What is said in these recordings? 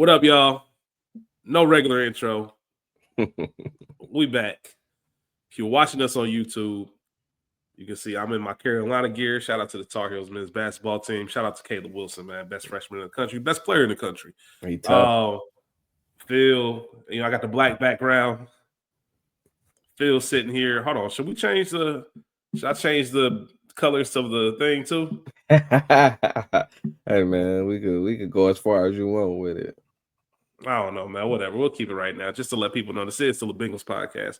What up, y'all? No regular intro. We back. If you're watching us on YouTube, you can see I'm in my Carolina gear. Shout out to the Tar Heels men's basketball team. Shout out to Caleb Wilson, man. Best freshman in the country. Best player in the country. Phil, I got the black background. Phil sitting here. Hold on. Should I change the colors of the thing too? Hey man, we could go as far as you want with it. I don't know, man. Whatever. We'll keep it right now, just to let people know this is still a Bengals podcast.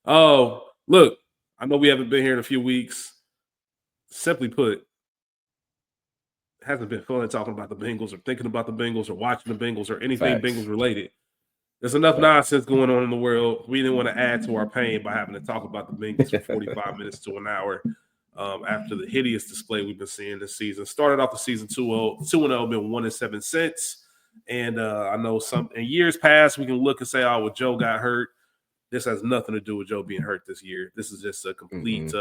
Oh, look, I know we haven't been here in a few weeks. Simply put, it hasn't been fun talking about the Bengals or thinking about the Bengals or watching the Bengals or anything Bengals related. There's enough nonsense going on in the world. We didn't want to add to our pain by having to talk about the Bengals for 45 minutes to an hour after the hideous display we've been seeing this season. Started off the season 2-0, been 1-7 since. And I know in years past, we can look and say, oh, well, Joe got hurt. This has nothing to do with Joe being hurt this year. This is just a complete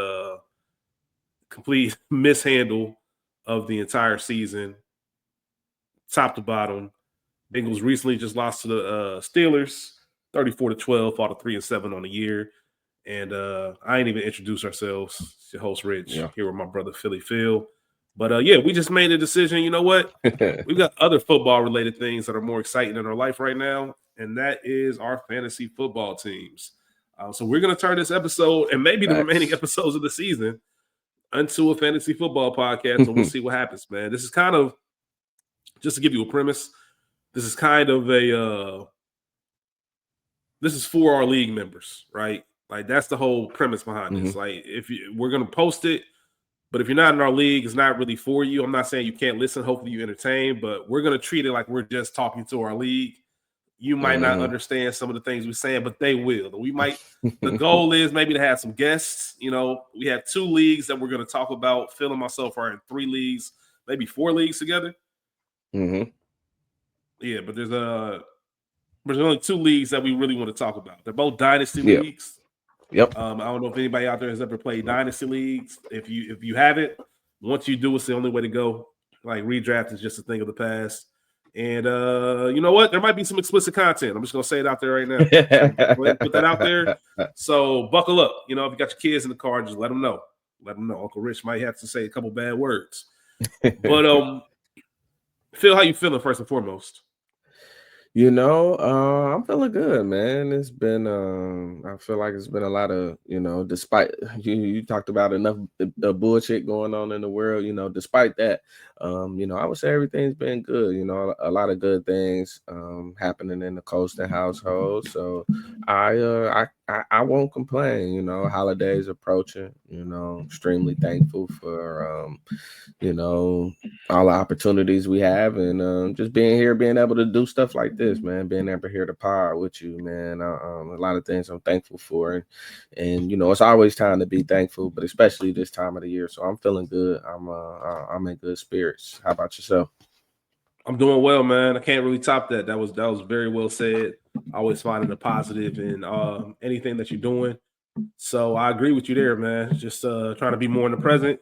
mishandle of the entire season, top to bottom. Bengals recently just lost to the Steelers, 34-12, fought a 3-7 on the year. And I ain't even introduced ourselves. It's your host, Rich, here with my brother, Philly Phil. But, we just made a decision. You know what? We've got other football-related things that are more exciting in our life right now, and that is our fantasy football teams. So we're going to turn this episode and maybe the remaining episodes of the season into a fantasy football podcast, and we'll see what happens, man. This is kind of, just to give you a premise, this is kind of this is for our league members, right? Like, that's the whole premise behind this. Like, we're going to post it, but if you're not in our league, it's not really for you. I'm not saying you can't listen. Hopefully you entertain, but we're going to treat it like we're just talking to our league. You might not understand some of the things we're saying, but they will. The goal is maybe to have some guests. We have 2 leagues that we're going to talk about. Phil and myself are in 3 leagues, maybe 4 leagues together. Yeah, but there's only 2 leagues that we really want to talk about. They're both dynasty leagues. I don't know if anybody out there has ever played dynasty leagues. If you haven't, once you do, it's the only way to go. Like, redraft is just a thing of the past. And you know what? There might be some explicit content. I'm just gonna say it out there right now. Put that out there. So buckle up. If you got your kids in the car, just let them know. Let them know. Uncle Rich might have to say a couple bad words. But Phil, how you feeling first and foremost? I'm feeling good, man. It's been I feel like it's been a lot of, despite you talked about enough bullshit going on in the world, despite that, I would say everything's been good. A lot of good things happening in the Colston household. So I won't complain. Holidays approaching, extremely thankful for all the opportunities we have, and just being here, being able to do stuff like this, man, being able to hear the pod with you, man. A lot of things I'm thankful for, and it's always time to be thankful, but especially this time of the year. So I'm feeling good. I'm in good spirits. How about yourself? I'm doing well, man. I can't really top that. That was very well said. Always finding the positive in anything that you're doing. So I agree with you there, man. Just trying to be more in the present.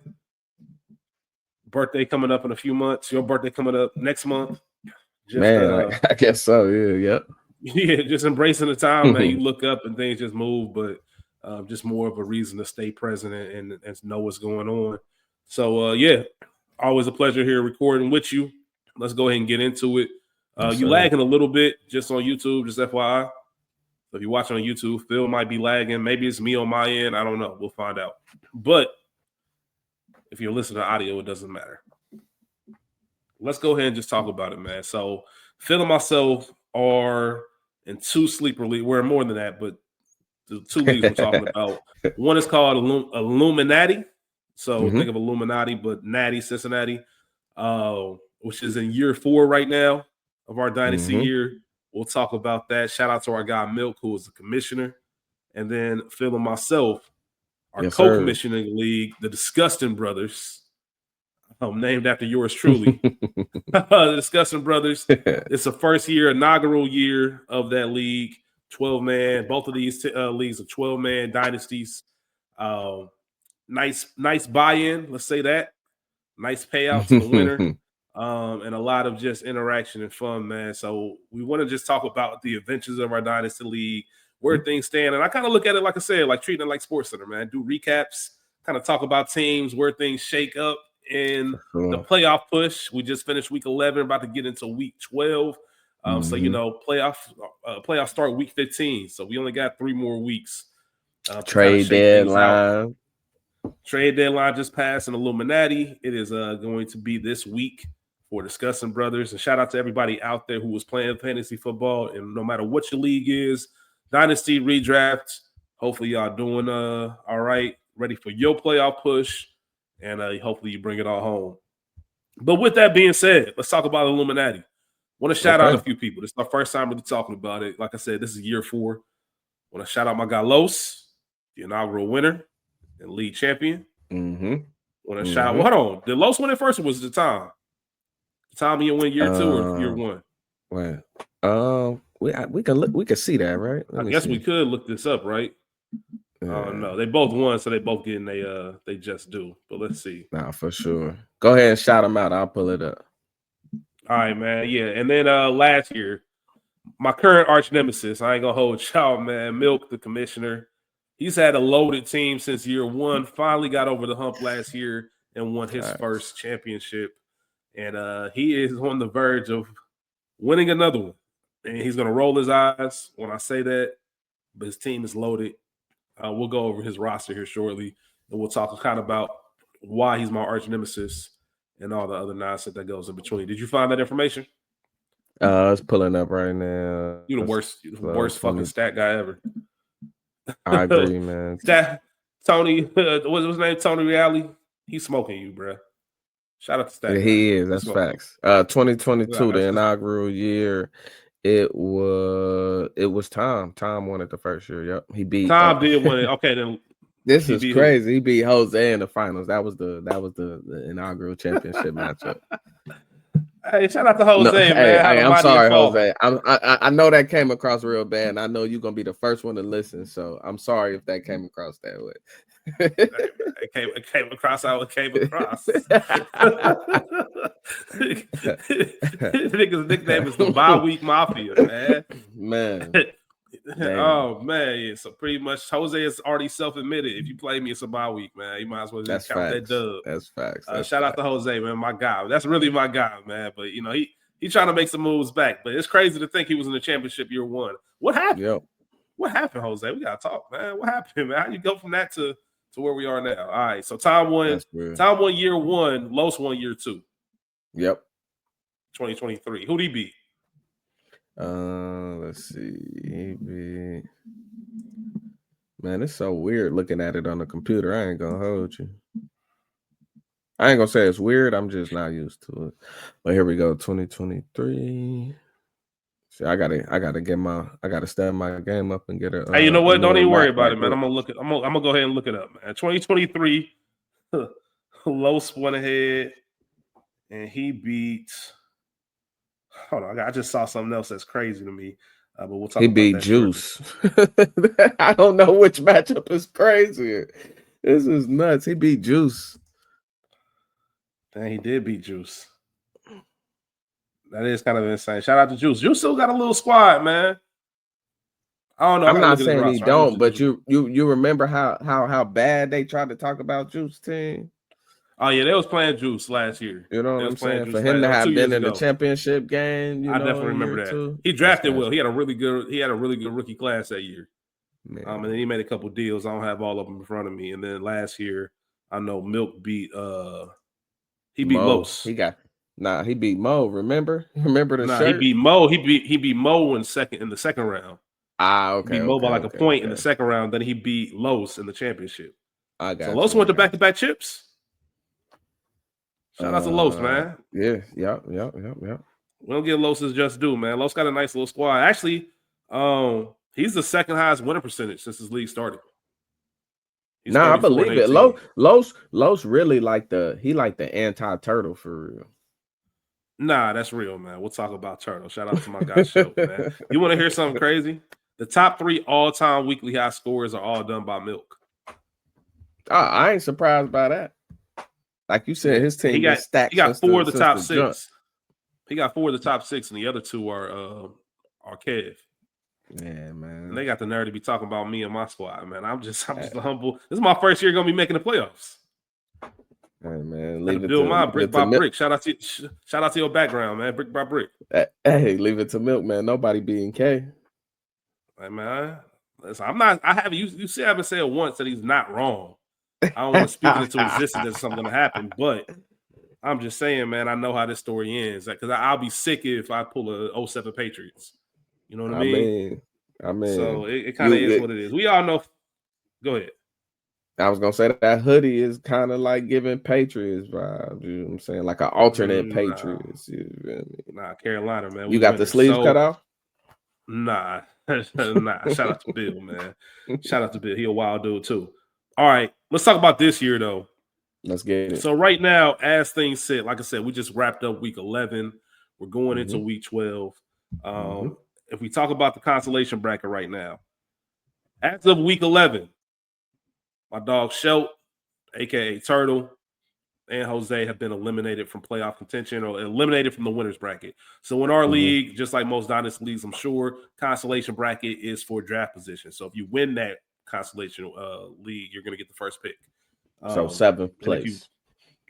Birthday coming up in a few months. Your birthday coming up next month. I guess so. Yeah. Yeah, just embracing the time, man. You look up and things just move, but just more of a reason to stay present and know what's going on. So always a pleasure here recording with you. Let's go ahead and get into it. You lagging a little bit just on YouTube, just FYI. So if you're watching on YouTube, Phil might be lagging. Maybe it's me on my end. I don't know. We'll find out. But if you're listening to audio, it doesn't matter. Let's go ahead and just talk about it, man. So Phil and myself are in 2 sleeper leagues. We're more than that, but the 2 leagues we're talking about. One is called Illuminati. So think of Illuminati, but Natty, Cincinnati, which is in year 4 right now of our dynasty year. We'll talk about that. Shout out to our guy Milk, who is the commissioner. And then Phil and myself, our co-commissioning league, the Disgusting Brothers, named after yours truly. The Disgusting Brothers. It's the first year, inaugural year of that league. 12-man. Both of these leagues are 12-man dynasties. Nice buy-in. Let's say that. Nice payout to the winner. and a lot of just interaction and fun, man. So we want to just talk about the adventures of our Dynasty League, where things stand. And I kind of look at it, like I said, like treating it like Sports Center, man. Do recaps, kind of talk about teams, where things shake up in the playoff push. We just finished week 11, about to get into week 12. So, playoffs start week 15. So we only got 3 more weeks. Trade deadline. Trade deadline just passed in Illuminati. It is going to be this week for Discussing Brothers. And shout out to everybody out there who was playing fantasy football. And no matter what your league is, Dynasty, Redraft, hopefully y'all doing all right, ready for your playoff push. And hopefully you bring it all home. But with that being said, let's talk about Illuminati. Want to shout out a few people. This is my first time really talking about it. Like I said, this is year 4. Want to shout out my guy Los, the inaugural winner and league champion. Want to shout out. Well, hold on. Did Los win it first, or was it the Tom? Tom, you win year 2 or year 1? Well, we can look. We can see that, right? I guess we could look this up, right? No, they both won, so they both getting they just do. But let's see. Nah, for sure. Go ahead and shout them out. I'll pull it up. All right, man. Yeah, and then last year, my current arch nemesis, I ain't gonna hold y'all, man. Milk, the commissioner. He's had a loaded team since year 1. Finally got over the hump last year and won his first championship. And he is on the verge of winning another one. And he's gonna roll his eyes when I say that, but his team is loaded. We'll go over his roster here shortly, and we'll talk kind of about why he's my arch nemesis and all the other nonsense that goes in between. Did you find that information? It's pulling up right now. You the worst fucking stat guy ever. I agree, man. Tony, what's his name? Tony Reale. He's smoking you, bro. Shout out to stat. Yeah, he is. That's facts. 2022, the inaugural year. It was Tom. Tom won it the first year. Yep, he beat. Tom did win it. Okay, then this is crazy. He beat Jose in the finals. That was the inaugural championship matchup. Hey, shout out to Jose, man. Hey, I'm sorry, Jose. I know that came across real bad, and I know you're gonna be the first one to listen. So I'm sorry if that came across that way. It came across how it came across. Nigga's nickname is the Bi-Week Mafia, man. Oh man, yeah. So pretty much Jose has already self-admitted. If you play me, it's a bye week, man. You might as well just count that dub. That's facts. Shout out to Jose, man, my guy. That's really my guy, man. But you know, he trying to make some moves back. But it's crazy to think he was in the championship year 1. What happened? Yep. What happened, Jose? We gotta talk, man. What happened, man? How you go from that to where we are now? All right. So Tom won. Tom won year 1. Los won year 2. Yep. 2023. Who'd he beat? Let's see. He beat. Man, it's so weird looking at it on the computer. I ain't gonna hold you. I ain't gonna say it's weird. I'm just not used to it. But here we go. 2023. See, I gotta step my game up and get it. Hey, you know what? Don't even worry about it, man. I'm gonna go ahead and look it up, man. 2023, Los went ahead and he beat. Hold on, I just saw something else that's crazy to me. But we'll talk. He beat Juice. I don't know which matchup is crazier. This is nuts. He beat Juice. Dang, he did beat Juice. That is kind of insane. Shout out to Juice. Juice still got a little squad, man. I don't know. I'm not saying he don't, but you remember how bad they tried to talk about Juice team? Oh yeah, they was playing Juice last year. You know what I'm saying? For him to have been in the championship game, I definitely remember that. He drafted well. He had a really good rookie class that year. And then he made a couple deals. I don't have all of them in front of me. And then last year, I know Milk beat he beat Los. He beat Mo. Remember the shirt? He beat Mo. He beat Mo in the second round. Okay. He beat Mo by like a point in the second round. Then he beat Los in the championship. I got so Los went to back-to-back chips. Shout out to Los, man. Yeah. Yep. We don't get Los's just due, man. Los got a nice little squad. Actually, he's the second highest winning percentage since his league started. I believe it. Los really like the anti-turtle for real. Nah, that's real, man. We'll talk about Turtle. Shout out to my guy, Show, man. You want to hear something crazy? The top 3 all-time weekly high scores are all done by Milk. I ain't surprised by that. Like you said, his team been stacked. He got 4 of the top 6. Jump. He got 4 of the top 6, and the other 2 are Kev. Yeah, man. And they got the nerve to be talking about me and my squad, man. I'm just humble. This is my first year gonna be making the playoffs. Hey, man, leave it build mine brick by brick. Shout out to your background, man. Brick by brick. Hey, leave it to Milk, man. Nobody beating K. Hey, man, listen, I'm not. I haven't. You see, I haven't said once that he's not wrong. I don't want to speak it into existence that something gonna happen, but I'm just saying, man. I know how this story ends because I'll be sick if I pull a 07 Patriots. You know what I mean? So it kind of is what it is. We all know. Go ahead. I was gonna say that hoodie is kind of like giving Patriots vibes. You know what I'm saying? Like an alternate Patriots. You feel me? Nah, Carolina, man. You got the sleeves cut off? Nah. Shout out to Bill, man. Shout out to Bill. He a wild dude too. All right, let's talk about this year though. Let's get it. So right now, as things sit, like I said, we just wrapped up week 11. We're going into week 12. If we talk about the consolation bracket right now, as of week 11, my dog Shelt, aka Turtle, and Jose have been eliminated from playoff contention or eliminated from the winners bracket. So in our league, just like most dynasty leagues, I'm sure, consolation bracket is for draft position. So if you win that consolation league, you're going to get the first pick. So 7th place.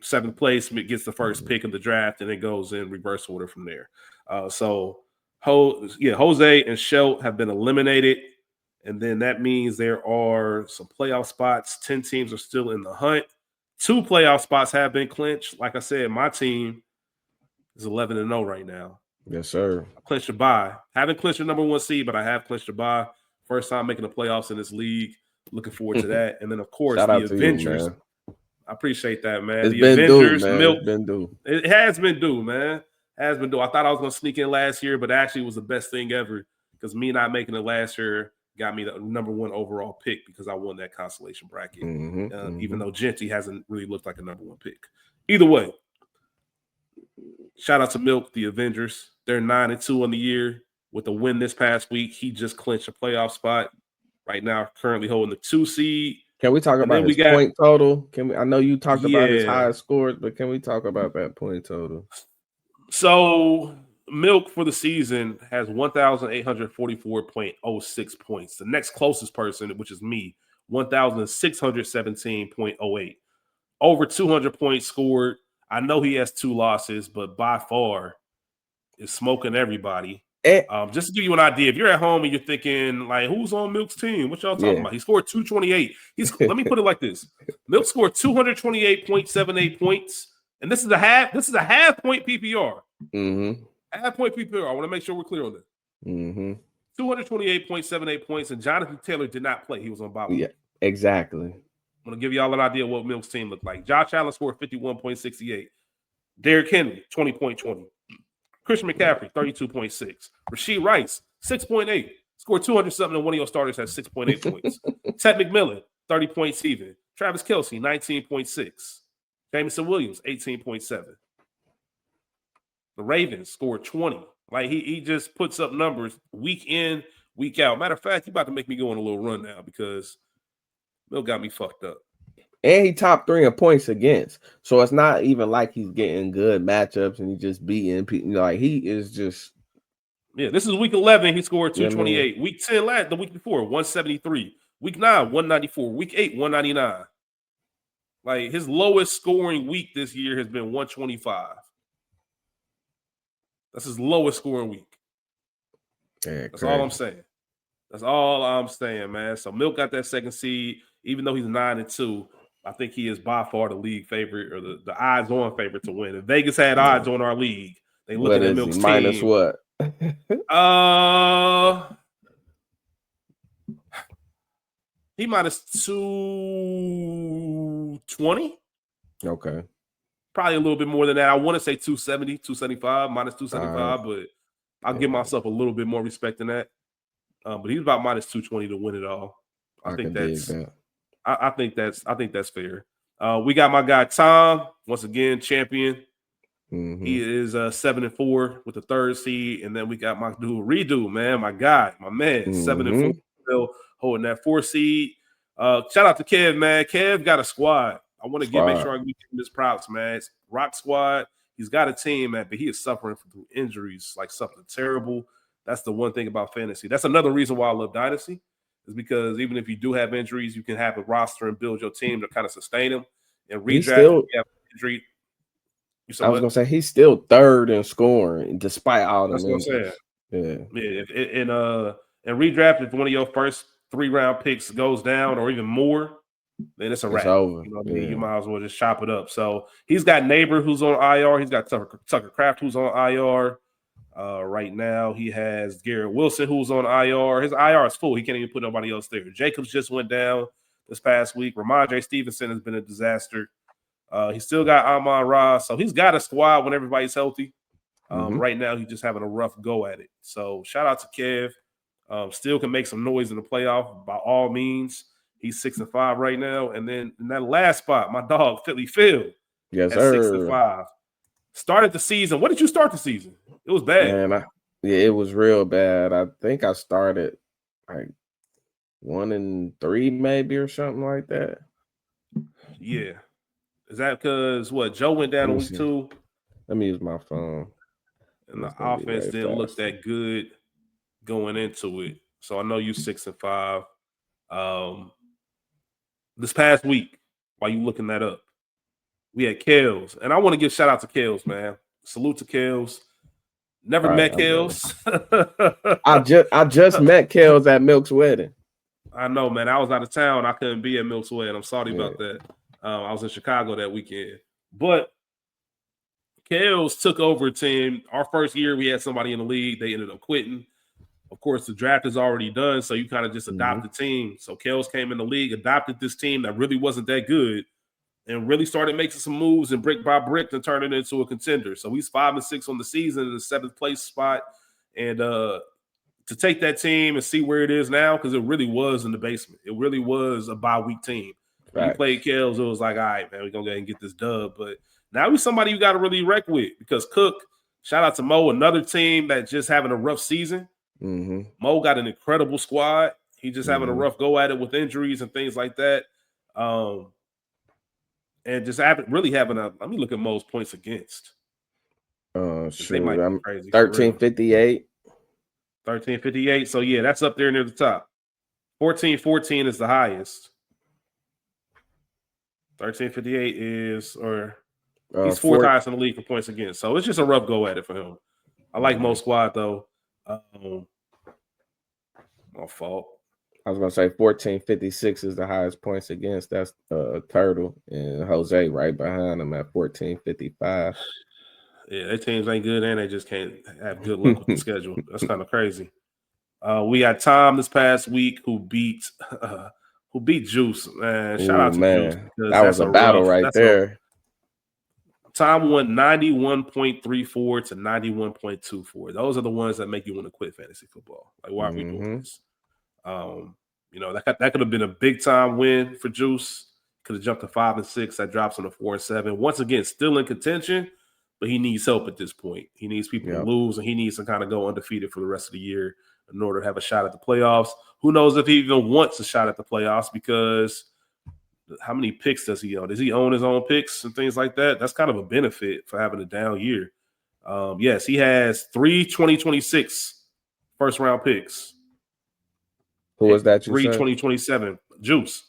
7th place gets the first pick of the draft, and it goes in reverse order from there. Jose and Shelt have been eliminated. And then that means there are some playoff spots. 10 teams are still in the hunt. 2 playoff spots have been clinched. Like I said, my team is 11-0 right now. Yes, sir. I clinched a bye. Haven't clinched the number 1 seed, but I have clinched a bye. First time making the playoffs in this league. Looking forward to that. And then, of course, the Avengers. I appreciate that, man. It's been Avengers, due, man. Milk. It's been due. It has been due, man. Has been due. I thought I was going to sneak in last year, but actually it was the best thing ever because me not making it last year got me the number 1 overall pick because I won that consolation bracket, even though Genty hasn't really looked like a number 1 pick. Either way, shout out to Milk, the Avengers. They're 9-2 on the year with a win this past week. He just clinched a playoff spot. Right now, currently holding the 2 seed. Can we talk about his point total? I know you talked about his highest scores, but can we talk about that point total? So Milk for the season has 1,844.06 points. The next closest person, which is me, 1,617.08. Over 200 points scored. I know he has 2 losses, but by far is smoking everybody. Just to give you an idea, if you're at home and you're thinking, like, who's on Milk's team? What y'all talking about? He scored 228. Let me put it like this. Milk scored 228.78 points. And this is a half point PPR. Half point PPR. I want to make sure we're clear on that. 228.78 points, and Jonathan Taylor did not play. He was on bye week. Yeah, exactly. I'm going to give y'all an idea of what Milk's team looked like. Josh Allen scored 51.68. Derrick Henry, 20.20. Christian McCaffrey, 32.6. Rasheed Rice, 6.8. Scored 200-something, and one of your starters has 6.8 points. Ted McMillan, 30 points even. Travis Kelce, 19.6. Jameson Williams, 18.7. The Ravens scored 20. Like, he just puts up numbers week in, week out. Matter of fact, you about to make me go on a little run now because Milk got me fucked up. And he top 3 in points against. So it's not even like he's getting good matchups and he just beating people. Like, he is just. Yeah, this is week 11. He scored 228. Week 10, the week before, 173. Week 9, 194. Week 8, 199. Like, his lowest scoring week this year has been 125. That's his lowest scoring week. Yeah, that's all I'm saying. That's all I'm saying, man. So Milk got that 2nd seed, even though he's 9-2. I think he is by far the league favorite or the odds-on favorite to win. If Vegas had odds on our league, they look at Milk's team. Minus what? He minus 220. Okay. Probably a little bit more than that. I want to say 270, 275, minus 275, but I'll give myself a little bit more respect than that. But he's about minus 220 to win it all. I think that's fair. We got my guy Tom, once again, champion. He is 7-4 with the 3rd seed. And then we got my dude Redo, man, my guy, my man, 7-4, still holding that 4th seed. Shout out to Kev, man. Kev got a squad. I want to make sure I give him his props, man. It's Rock Squad. He's got a team, man, but he is suffering from injuries, like something terrible. That's the one thing about fantasy. That's another reason why I love Dynasty, is because even if you do have injuries, you can have a roster and build your team to kind of sustain them. And redraft, if you have injury. I was gonna say he's still third in scoring despite all the. That's what I'm saying. Yeah. And redraft, if one of your first 3-round picks goes down or even more, then it's a wrap. It's over. You know what I mean? You might as well just chop it up. So he's got Neighbor who's on IR. He's got Tucker Kraft who's on IR. Right now, he has Garrett Wilson who's on IR. His IR is full. He can't even put nobody else there. Jacobs just went down this past week. Ramondre Stevenson has been a disaster. He's still got Amon-Ra. So he's got a squad when everybody's healthy. Right now, he's just having a rough go at it. So shout out to Kev. Still can make some noise in the playoff by all means. He's 6-5 right now. And then in that last spot, my dog, Philly Phil, yes, at 6-5. Started the season. What did you start the season? It was bad. Man, it was real bad. I think I started like 1-3 maybe or something like that. Yeah. Is that because Joe went down in week 2? Let me use my phone. And the offense didn't look that good going into it. So I know you 6-5. This past week, while you looking that up, we had Kels. And I want to give shout out to Kels, man. Salute to Kels. Never met Kels. I just met Kels at Milk's wedding. I know, man. I was out of town. I couldn't be at Milk's wedding. I'm sorry about that. I was in Chicago that weekend. But Kels took over a team. Our first year, we had somebody in the league. They ended up quitting. Of course, the draft is already done, so you kind of just adopt the team. So Kels came in the league, adopted this team that really wasn't that good, and really started making some moves and brick by brick to turn it into a contender. So he's 5-6 on the season in the 7th place spot. And to take that team and see where it is now, because it really was in the basement. It really was a bye-week team. When you played Kels, it was like, all right, man, we're going to go ahead and get this dub. But now he's somebody you got to really wreck with, because Cook, shout out to Mo, another team that's just having a rough season. Mo got an incredible squad. He just having a rough go at it with injuries and things like that. And just really having let me look at Mo's points against. Sure. I'm 1358. 1358. So yeah, that's up there near the top. 1414 is the highest. 1358 is, he's 4th highest in the league for points against. So it's just a rough go at it for him. I like Mo's squad though. My fault. I was gonna say 1456 is the highest points against. That's Turtle and Jose right behind him at 1455. Yeah, their teams ain't good and they just can't have good luck with the schedule. That's kind of crazy. We got Tom this past week who beat Juice. Man, shout out to Juice. That was a battle right there. Tom won 91.34 to 91.24. Those are the ones that make you want to quit fantasy football. Like, why are we doing this? That could have been a big time win for Juice. Could have jumped to 5-6. That drops on to 4-7. Once again, still in contention, but he needs help at this point. He needs people to lose, and he needs to kind of go undefeated for the rest of the year in order to have a shot at the playoffs. Who knows if he even wants a shot at the playoffs, because how many picks does he own? Does he own his own picks and things like that? That's kind of a benefit for having a down year. Yes, he has 3 2026 first-round picks. Who was that? 3 2027. Juice.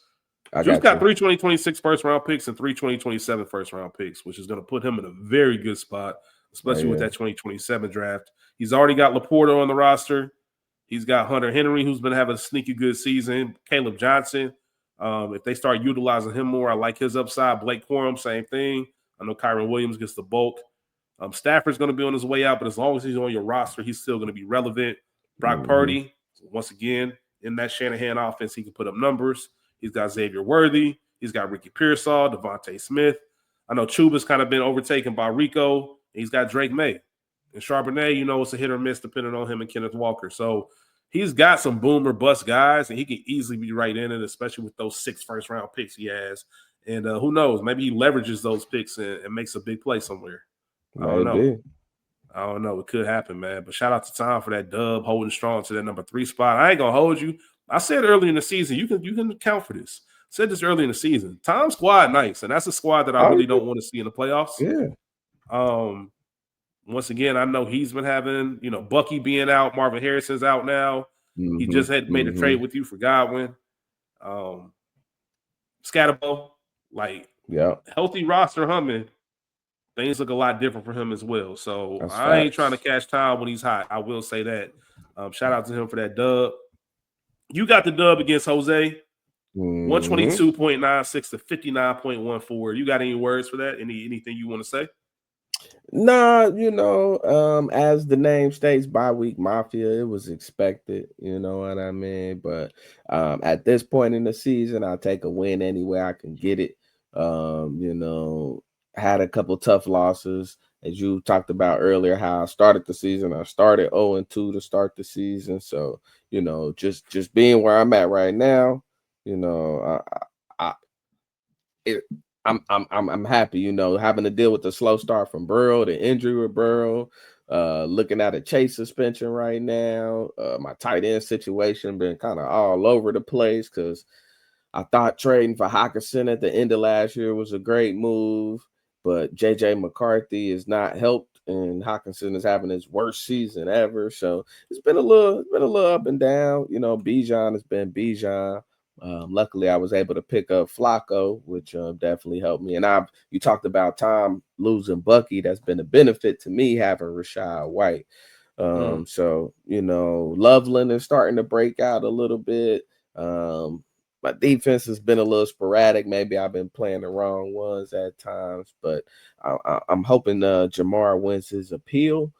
Juice got 3 2026 first-round picks and 3 2027 first-round picks, which is going to put him in a very good spot, especially with that 2027 draft. He's already got Laporta on the roster. He's got Hunter Henry, who's been having a sneaky good season. Caleb Johnson. If they start utilizing him more, I like his upside. Blake Corum, same thing. I know Kyron Williams gets the bulk. Stafford's going to be on his way out, but as long as he's on your roster, he's still going to be relevant. Brock Purdy, once again, in that Shanahan offense, he can put up numbers. He's got Xavier Worthy. He's got Ricky Pearsall, Devontae Smith. I know Chuba's kind of been overtaken by Rico. He's got Drake May. And Charbonnet, it's a hit or miss depending on him and Kenneth Walker. So he's got some boom or bust guys, and he can easily be right in it, especially with those 6 first-round picks he has. And who knows? Maybe he leverages those picks and makes a big play somewhere. I don't know. It could happen, man. But shout out to Tom for that dub, holding strong to that number 3 spot. I ain't going to hold you. I said earlier in the season, you can account for this. said this early in the season. Tom's squad nice, and that's a squad that I really don't want to see in the playoffs. Yeah. Once again, I know he's been having, Bucky being out, Marvin Harrison's out now. Mm-hmm. He just had made a trade with you for Godwin. Scatterbo, healthy roster humming. Things look a lot different for him as well. So That's I ain't facts. trying to catch Tom when he's hot. I will say that. Shout out to him for that dub. You got the dub against Jose. 122.96 to 59.14. You got any words for that? Anything you want to say? Nah, as the name states, bye-week mafia, it was expected, you know what I mean? But at this point in the season, I'll take a win any way I can get it. Had a couple tough losses, as you talked about earlier, how I started the season. I started 0-2 to start the season. So, just being where I'm at right now, I'm happy, having to deal with the slow start from Burrow, the injury with Burrow, looking at a Chase suspension right now. My tight end situation been kind of all over the place because I thought trading for Hockenson at the end of last year was a great move, but JJ McCarthy is not helped, and Hockenson is having his worst season ever. So it's been a little up and down. Bijan has been Bijan. Luckily, I was able to pick up Flacco, which definitely helped me. And you talked about Tom losing Bucky. That's been a benefit to me having Rashad White. So, Loveland is starting to break out a little bit. My defense has been a little sporadic. Maybe I've been playing the wrong ones at times, but I'm hoping Jamar wins his appeal.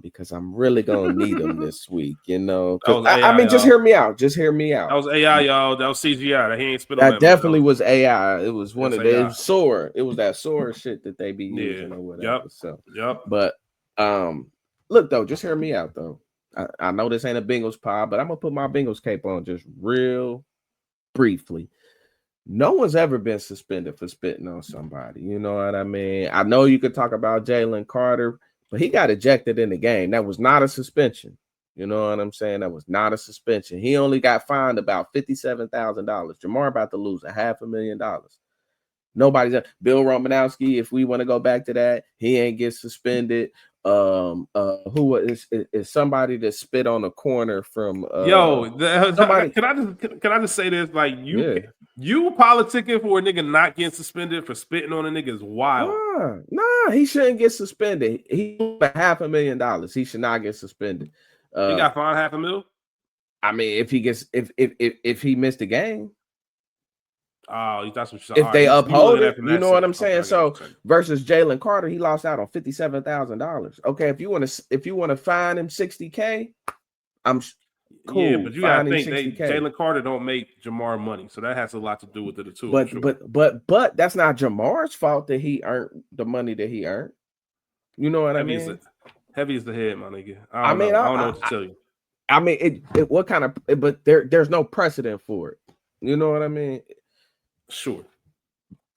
Because I'm really gonna need him this week, just hear me out. Just hear me out. That was AI, y'all. That was CGI. He ain't spit on that definitely was AI. It was one of the sword. It was that sword shit that they be using or whatever. But look though, just hear me out though. I know this ain't a Bengals pod, but I'm gonna put my Bengals cape on just real briefly. No one's ever been suspended for spitting on somebody. You know what I mean? I know you could talk about Jalen Carter, but he got ejected in the game. That was not a suspension. You know what I'm saying? That was not a suspension. He only got fined about $57,000. Jamar about to lose $500,000. Nobody's Bill Romanowski. If we want to go back to that, he ain't get suspended. Who is somebody that spit on a corner from somebody? Can I just say this? Like you politicking for a nigga not getting suspended for spitting on a nigga is wild. Nah, he shouldn't get suspended. He $500,000. He should not get suspended. He got fined $500,000. I mean, if he gets if he missed a game. Oh, that's what if they uphold it, you know what I'm saying? Okay, so versus Jalen Carter, he lost out on $57,000. Okay, if you want to fine him $60K, I'm cool. Yeah, but you gotta think Jalen Carter don't make Jamar money, so that has a lot to do with it too. But that's not Jamar's fault that he earned the money that he earned. You know what I mean? Heavy as the head, my nigga. I don't know what to tell you. I mean, what kind of? But there's no precedent for it. You know what I mean? Sure.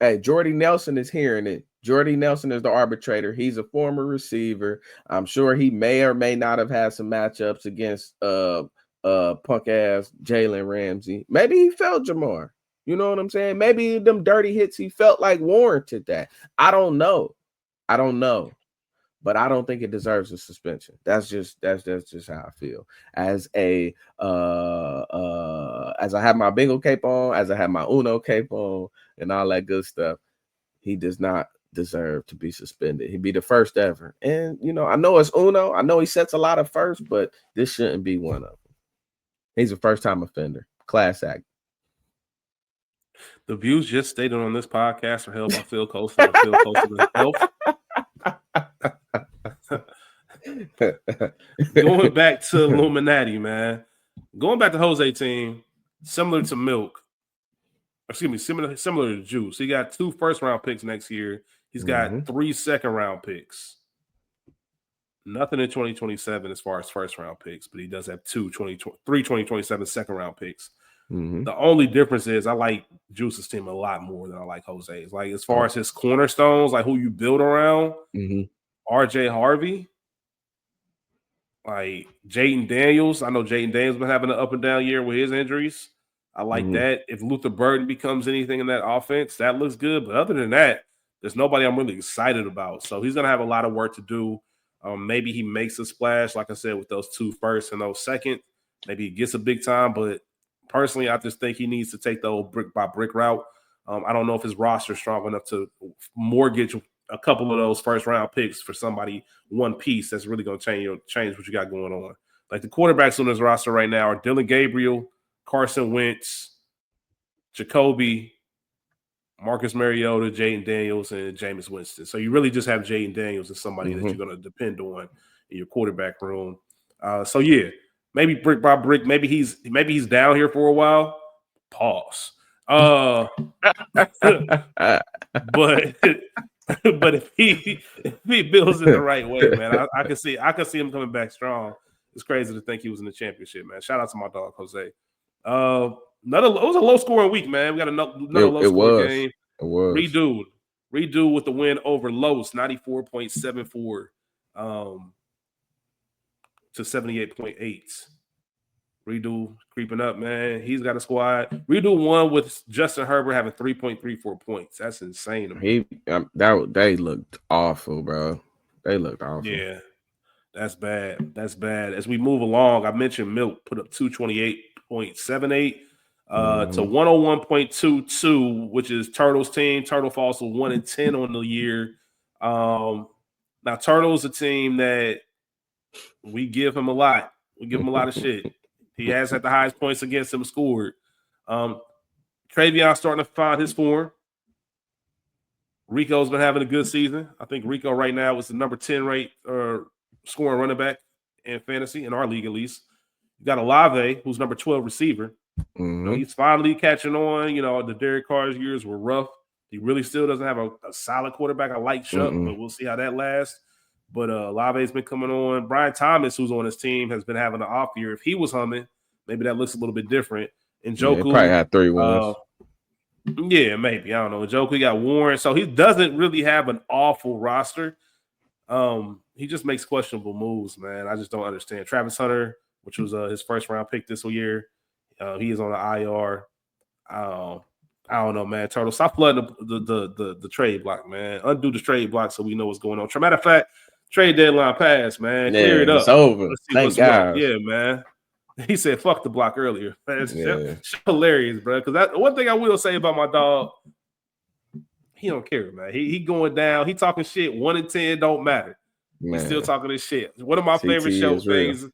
Hey, Jordy Nelson is hearing it. Jordy Nelson is the arbitrator. He's a former receiver. I'm sure he may or may not have had some matchups against punk ass Jalen Ramsey. Maybe he felt Jamar. You know what I'm saying? Maybe them dirty hits he felt like warranted that. I don't know. But I don't think it deserves a suspension. That's just how I feel. As I have my Bengal cape on, as I have my Uno cape on, and all that good stuff, he does not deserve to be suspended. He'd be the first ever. And I know it's Uno. I know he sets a lot of firsts, but this shouldn't be one of them. He's a first-time offender. Class act. The views just stated on this podcast are held by Phil Coulson and Phil Coulson himself. Going back to Illuminati, man. Going back to Jose team, similar to Milk. Excuse me, similar to Juice. He got 2 first-round picks next year. He's got 3 second-round picks. Nothing in 2027 as far as first-round picks, but he does have 3 2027 second-round picks. The only difference is I like Juice's team a lot more than I like Jose's. Like as far as his cornerstones, like who you build around, RJ Harvey, like Jaden Daniels. I know Jaden Daniels been having an up and down year with his injuries. I like that. If Luther Burden becomes anything in that offense, that looks good. But other than that, there's nobody I'm really excited about. So he's going to have a lot of work to do. Maybe he makes a splash, like I said, with those 2 firsts and those second. Maybe he gets a big time. But personally, I just think he needs to take the old brick by brick route. I don't know if his roster is strong enough to mortgage a couple of those first round picks for somebody one piece that's really going to change what you got going on. Like the quarterbacks on his roster right now are Dylan Gabriel, Carson Wentz, Jacoby, Marcus Mariota, Jaden Daniels, and Jameis Winston. So you really just have Jaden Daniels as somebody that you're going to depend on in your quarterback room. So yeah, maybe brick by brick. Maybe he's down here for a while. Pause. But but if he builds it the right way, man, I can see him coming back strong. It's crazy to think he was in the championship, man. Shout out to my dog Jose. It was a low scoring week, man. We got another low scoring game. It was redo with the win over Los, 94.74 to 78.8. Redo creeping up, man. He's got a squad. Redo won with Justin Herbert having 3.34 points. That's insane. They looked awful, bro. They looked awful. Yeah, that's bad. That's bad. As we move along, I mentioned Milk put up 228.78 to 101.22, which is Turtle's team. Turtle falls to 1-10 on the year. Now Turtle's a team that we give him a lot. We give him a lot of shit. He has had the highest points against him scored. Travion's starting to find his form. Rico's been having a good season. I think Rico right now is the number 10 rate scoring running back in fantasy, in our league at least. You got Olave, who's number 12 receiver. He's finally catching on. The Derek Carr's years were rough. He really still doesn't have a solid quarterback. I like Chuck, but we'll see how that lasts. But Olave's been coming on. Brian Thomas, who's on his team, has been having an off year. If he was humming, maybe that looks a little bit different. And Njoku probably had 3 wins. Yeah, maybe. I don't know. Njoku got Warren. So he doesn't really have an awful roster. He just makes questionable moves, man. I just don't understand. Travis Hunter, which was his first round pick this year, he is on the IR. I don't know, man. Turtle, stop flooding the trade block, man. Undo the trade block so we know what's going on. Matter of fact, trade deadline passed, man. Clear it up. It's over. Thank God. Yeah, man. He said, fuck the block earlier. It's hilarious, bro. Because one thing I will say about my dog, he don't care, man. He going down. He talking shit. 1-10 don't matter. Man. He's still talking this shit. One of my favorite show things.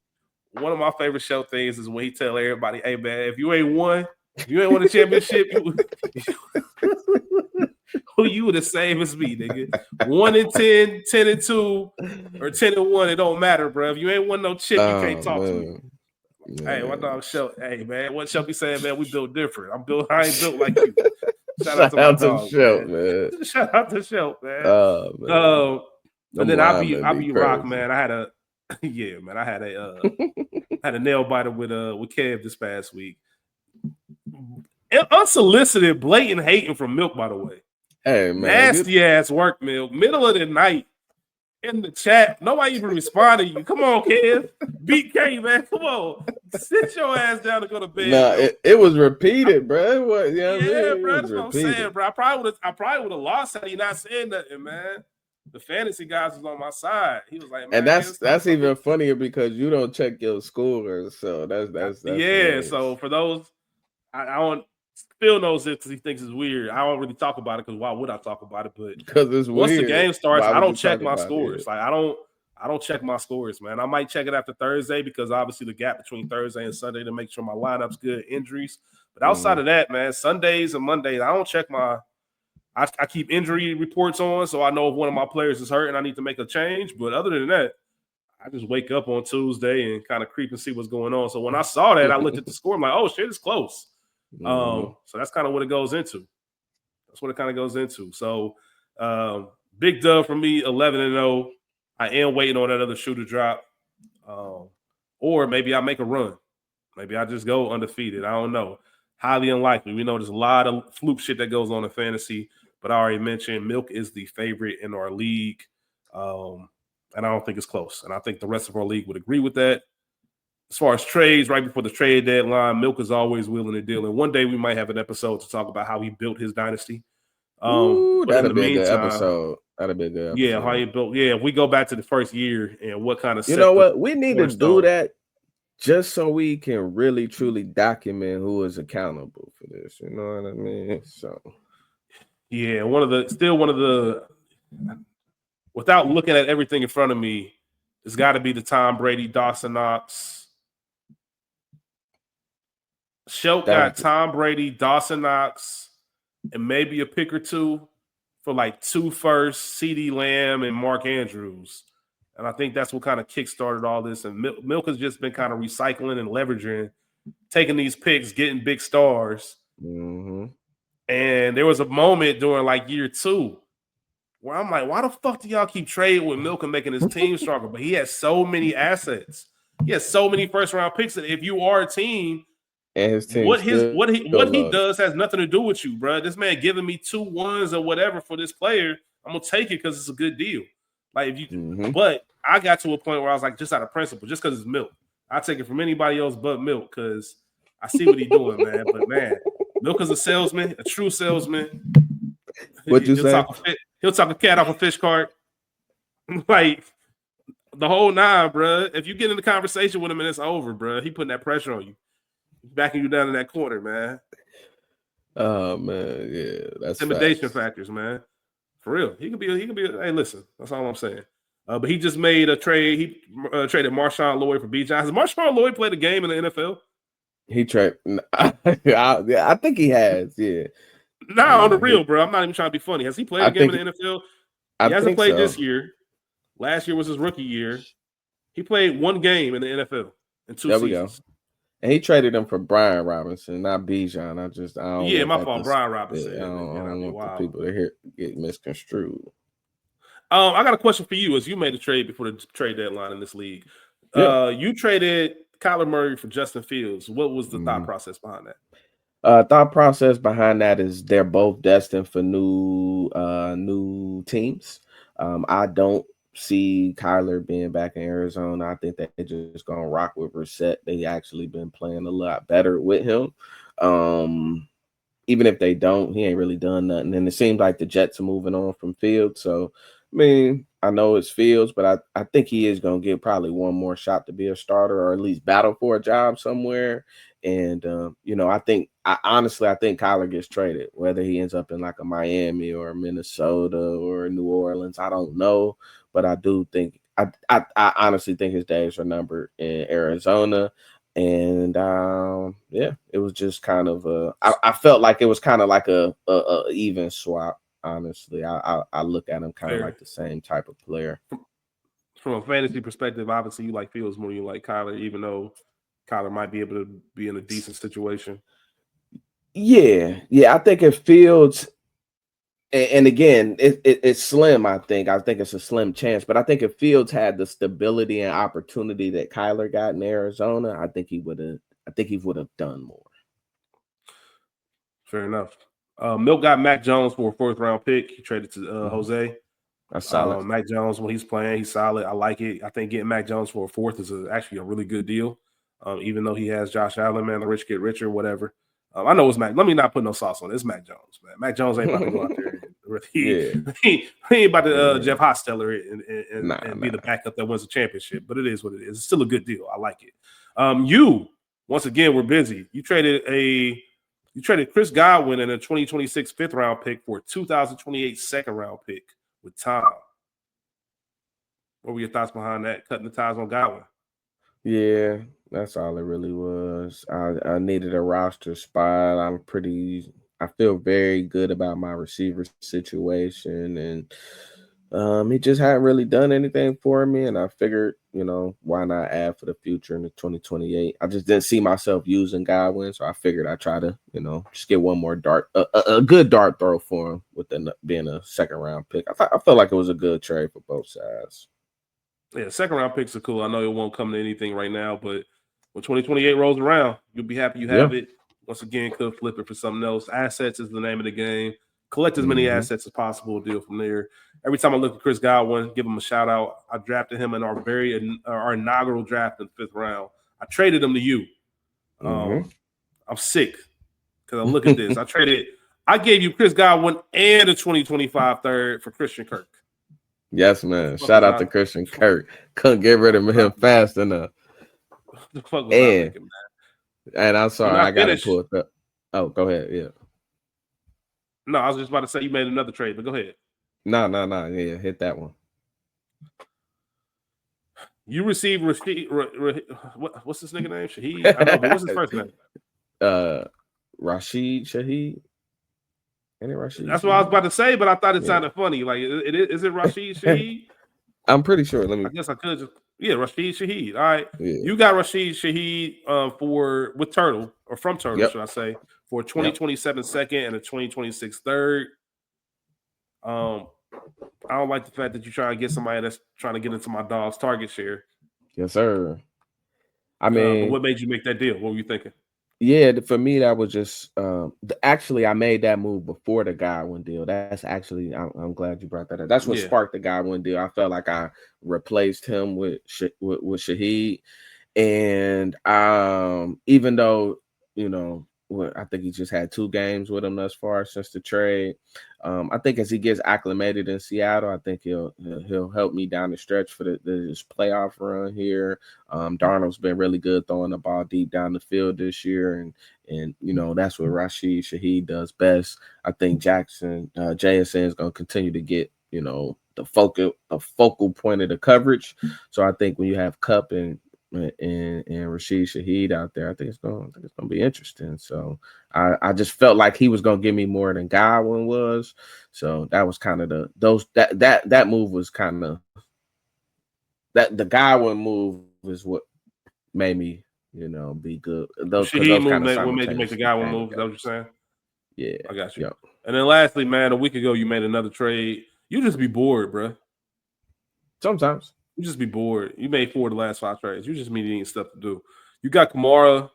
One of my favorite show things is when he tell everybody, hey, man, if you ain't won a championship, you were the same as me, nigga. 1-10, 10-2, or 10-1, it don't matter, bro. If you ain't won no chip, you can't talk to me. Yeah. Hey, my dog Shelby. Hey, man, what Shelby saying, man? We built different. I ain't built like you. Shout out to my dog, Shelp, man. Shout out to Shelp, man. And then I'll be rock, man. I had a had a nail biter with Kev this past week. Unsolicited, blatant hating from Milk, by the way. Hey, man. Nasty ass work, Milk. Middle of the night in the chat. Nobody even responded to you. Come on, Kev. Beat K, man. Come on. Sit your ass down and go to bed. Nah, it was repeated, bro. Bro. That's what I'm saying, bro. I probably would have lost had he not said nothing, man. The fantasy guys was on my side. He was like, man, and that's even funnier because you don't check your scores. So that's yeah. hilarious. So for those, I don't. Phil knows it because he thinks it's weird. I don't really talk about it because why would I talk about it? But because it's once weird. The game starts, I don't check my scores. Like I don't check my scores, man. I might check it after Thursday because obviously the gap between Thursday and Sunday to make sure my lineup's good, injuries. But outside of that, man, Sundays and Mondays, I don't check my. I keep injury reports on, so I know if one of my players is hurt and I need to make a change. But other than that, I just wake up on Tuesday and kind of creep and see what's going on. So when I saw that, I looked at the score. I'm like, oh shit, it's close. So that's kind of what it goes into. That's what it kind of goes into. So big dub for me, 11-0. I am waiting on that other shoe to drop. Or maybe I make a run. Maybe I just go undefeated. I don't know. Highly unlikely. We know there's a lot of fluke shit that goes on in fantasy, but I already mentioned Milk is the favorite in our league. And I don't think it's close. And I think the rest of our league would agree with that. as far as trades, right before the trade deadline, Milk is always willing to deal. And one day we might have an episode to talk about how he built his dynasty. Ooh, But in that'd the be a good meantime, episode. That'd be a good episode. yeah, how he built. Yeah, if we go back to the first year and what kind of You know what? We need to do that just so we can really truly document who is accountable for this. You know what I mean? So yeah, without looking at everything in front of me, it's got to be the Tom Brady, Dawson Knox. Shelk got Tom Brady, Dawson Knox, and maybe a pick or two for like 2 firsts, CeeDee Lamb and Mark Andrews. And I think that's what kind of kickstarted all this. And Milk has just been kind of recycling and leveraging, taking these picks, getting big stars. Mm-hmm. And there was a moment during like year 2 where I'm like, why the fuck do y'all keep trading with Milk and making his team stronger? But he has so many assets. He has so many first-round picks that if you are a team, and his team what he does has nothing to do with you, bro. This man giving me 2 1s or whatever for this player, I'm gonna take it because it's a good deal. Like if you, but I got to a point where I was like, just out of principle, just because it's Milk, I take it from anybody else but Milk because I see what he's doing, man. But man, Milk is a salesman, a true salesman. What you say? He'll talk a cat off a fish cart, like the whole 9, bro. If you get in the conversation with him and it's over, bro, he putting that pressure on you, backing you down in that corner, man. Oh man, yeah, that's intimidation factors, man. For real, he could be. Hey, listen, that's all I'm saying. But he just made a trade. He traded Marshawn Lloyd for B. John. Has Marshawn Lloyd played a game in the NFL? He traded. I think he has. Yeah. On the real, bro. I'm not even trying to be funny. Has he played a game in the NFL? He hasn't played this year. Last year was his rookie year. He played 1 game in the NFL in 2 seasons. Go. And he traded him for Brian Robinson, not Bijan. I don't my fault. Brian Robinson. I don't want the people to get misconstrued. I got a question for you. As you made a trade before the trade deadline in this league, you traded Kyler Murray for Justin Fields. What was the thought process behind that? Thought process behind that is they're both destined for new teams. I don't see Kyler being back in Arizona. I think that they're just gonna rock with Reset. They actually been playing a lot better with him. Even if they don't, he ain't really done nothing. And it seems like the Jets are moving on from Fields. So I mean, I know it's Fields, but I think he is gonna get probably one more shot to be a starter or at least battle for a job somewhere. And I honestly think Kyler gets traded, whether he ends up in like a Miami or Minnesota or New Orleans. I don't know, but I do think I honestly think his days are numbered in Arizona. And it was just kind of I felt like it was kind of like a even swap. Honestly, I look at him kind of like the same type of player. From a fantasy perspective, obviously you like Fields more than you like Kyler, even though Kyler might be able to be in a decent situation. Yeah. I think if Fields, and again, it's slim. I think it's a slim chance, but I think if Fields had the stability and opportunity that Kyler got in Arizona, I think he would have done more. Fair enough. Milk got Mac Jones for a 4th-round pick. He traded to Jose. That's solid. Mac Jones, when he's playing, he's solid. I like it. I think getting Mac Jones for a 4th is actually a really good deal. Even though he has Josh Allen, man, the rich get richer, whatever. I know it's Mac. Let me not put no sauce on it. It's Mac Jones, man. Mac Jones ain't about to go out there. He ain't about to Jeff Hostetler and be the backup that wins a championship. But it is what it is. It's still a good deal. I like it. You, once again, we're busy. You traded Chris Godwin in a 2026 5th-round pick for a 2028 2nd-round pick with Tom. What were your thoughts behind that? Cutting the ties on Godwin. Yeah, that's all it really was. I needed a roster spot. I feel very good about my receiver situation, and he just hadn't really done anything for me. And I figured, why not add for the future in the 2028? I just didn't see myself using Godwin, so I figured I'd try to, just get one more dart, a good dart throw for him with being a 2nd-round pick. I felt like it was a good trade for both sides. Yeah, 2nd-round picks are cool. I know it won't come to anything right now, but when 2028 rolls around, you'll be happy you have it. Once again, could flip it for something else. Assets is the name of the game. Collect as many assets as possible. Deal from there. Every time I look at Chris Godwin, give him a shout out. I drafted him in our inaugural draft in the 5th round. I traded him to you. Mm-hmm. I'm sick because I look at this. I gave you Chris Godwin and a 2025 third for Christian Kirk. Yes, man. Shout out to Christian Kirk. Couldn't get rid of him fast enough. What the fuck was I thinking, man? And I'm sorry, I got to pull it up. Oh, go ahead. Yeah. No, I was just about to say you made another trade, but go ahead. No. Yeah, hit that one. You received Rashid. What's this nigga name? Shaheed? I know, but what's his first name? Rashid Shaheed. Any Rashid? That's what I was about to say, but I thought it sounded funny. Like, is it Rashid Shaheed? I'm pretty sure. I guess I could just Rashid Shaheed. All right, yeah. You got Rashid Shaheed with Turtle or from Turtle, should I say, for a 2027 second and a 2026 third. I don't like the fact that you try to get somebody that's trying to get into my dog's target share. Yes, sir. I mean, but what made you make that deal? What were you thinking? Yeah, for me, that was just actually I made that move before the Godwin deal. That's actually I'm glad you brought that up. That's what sparked the Godwin deal. I felt like I replaced him with Shaheed, and even though I think he just had 2 games with him thus far since the trade. I think as he gets acclimated in Seattle, I think he'll help me down the stretch for this playoff run here. Darnold's been really good throwing the ball deep down the field this year, and that's what Rashid Shaheed does best. I think JSN is going to continue to get the focal point of the coverage. So I think when you have Kupp and Rashid Shaheed out there, I think it's going to be interesting. So I just felt like he was going to give me more than Godwin was. So that was kind of that move was kind of that the Godwin move is what made me be good. Those Shaheed move what made you make the Godwin move? Is that what you're saying? Yeah, I got you. Yep. And then lastly, man, a week ago you made another trade. You just be bored, bro. Sometimes. You just be bored. You made 4 of the last 5 trades. You just needing stuff to do. You got Kamara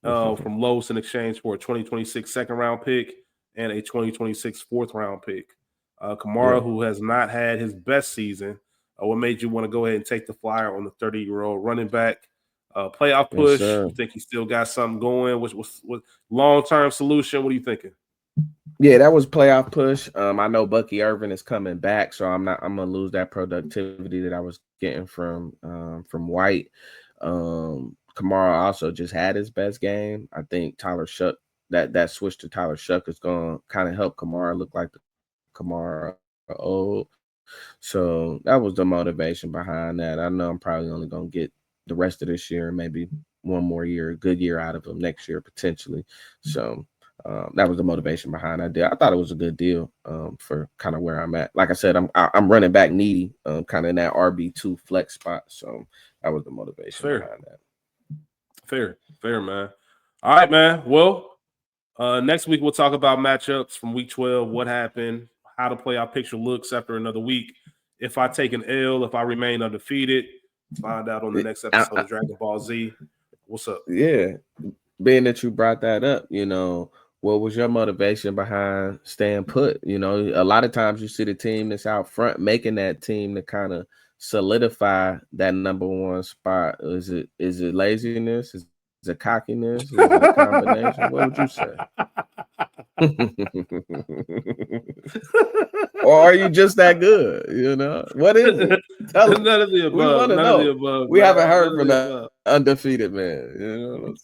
from Lowe's in exchange for a 2026 second round pick and a 2026 4th round pick. Kamara, who has not had his best season, what made you want to go ahead and take the flyer on the 30-year-old running back? Playoff push. You think he still got something going? What long-term solution? What are you thinking? Yeah, that was playoff push. I know Bucky Irvin is coming back, so I'm gonna lose that productivity that I was getting from White. Kamara also just had his best game. I think Tyler Shuck, that switch to Tyler Shuck is gonna kind of help Kamara look like the Kamara old. So that was the motivation behind that. I know I'm probably only gonna get the rest of this year, maybe one more year, a good year out of him next year potentially. So that was the motivation behind that deal. I thought it was a good deal for kind of where I'm at. Like I said, I'm running back needy, kind of in that RB2 flex spot. So that was the motivation behind that. Fair, man. All right, man. Well, next week we'll talk about matchups from week 12, what happened, how the playoff picture looks after another week. If I take an L, if I remain undefeated, find out on the next episode of Dragon Ball Z. What's up? Yeah. Being that you brought that up, what was your motivation behind staying put? A lot of times you see the team that's out front making that team to kind of solidify that number 1 spot. Is it laziness? Is it cockiness? Is it a combination? What would you say? Or are you just that good? What is it? Tell us. None of the above. We want to know. Above, we haven't heard from the undefeated man.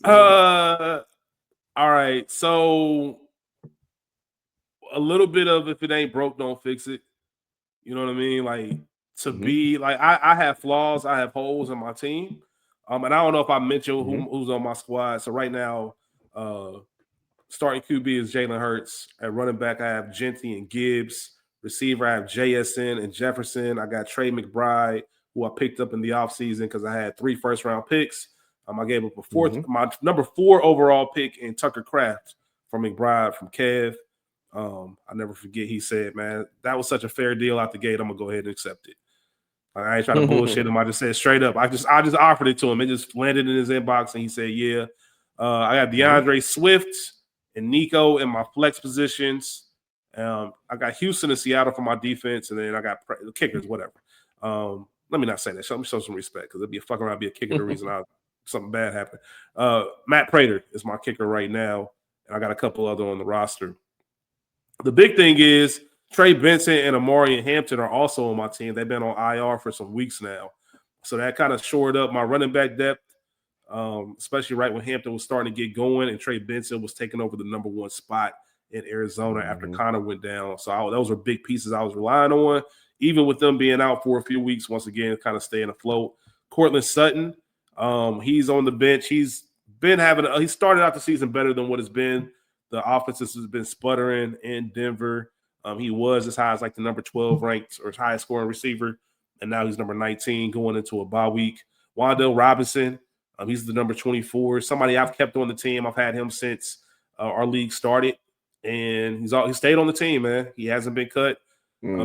All right. So a little bit of if it ain't broke, don't fix it. You know what I mean? Like be like I have flaws, I have holes in my team. And I don't know if I mentioned who's on my squad. So right now, starting QB is Jalen Hurts. At running back, I have Gentry and Gibbs. Receiver, I have JSN and Jefferson. I got Trey McBride, who I picked up in the offseason because I had 3 first-round picks. I gave up my number 4 overall pick in Tucker Kraft from McBride from Kev. I never forget he said, man, that was such a fair deal out the gate. I'm going to go ahead and accept it. I ain't trying to bullshit him. I just said straight up. I just offered it to him. It just landed in his inbox, and he said, yeah. I got DeAndre Swift and Nico in my flex positions. I got Houston and Seattle for my defense, and then I got the kickers, whatever. Let me not say that. Let me show some respect because it'd be a fucking around, be a kicker. The reason I something bad happened. Matt Prater is my kicker right now, and I got a couple other on the roster. The big thing is Trey Benson and Amari and Hampton are also on my team. They've been on IR for some weeks now. So that kind of shored up my running back depth, especially right when Hampton was starting to get going and Trey Benson was taking over the number one spot in Arizona after Connor went down. So those were big pieces I was relying on, even with them being out for a few weeks, once again, kind of staying afloat. Cortland Sutton, he's on the bench. He started out the season better than what it's been. The offense has been sputtering in Denver. He was as high as like the number 12 ranked or highest scoring receiver, and now he's number 19 going into a bye week. Wan'Dale Robinson, he's the number 24. Somebody I've kept on the team. I've had him since our league started, and he stayed on the team, man. He hasn't been cut.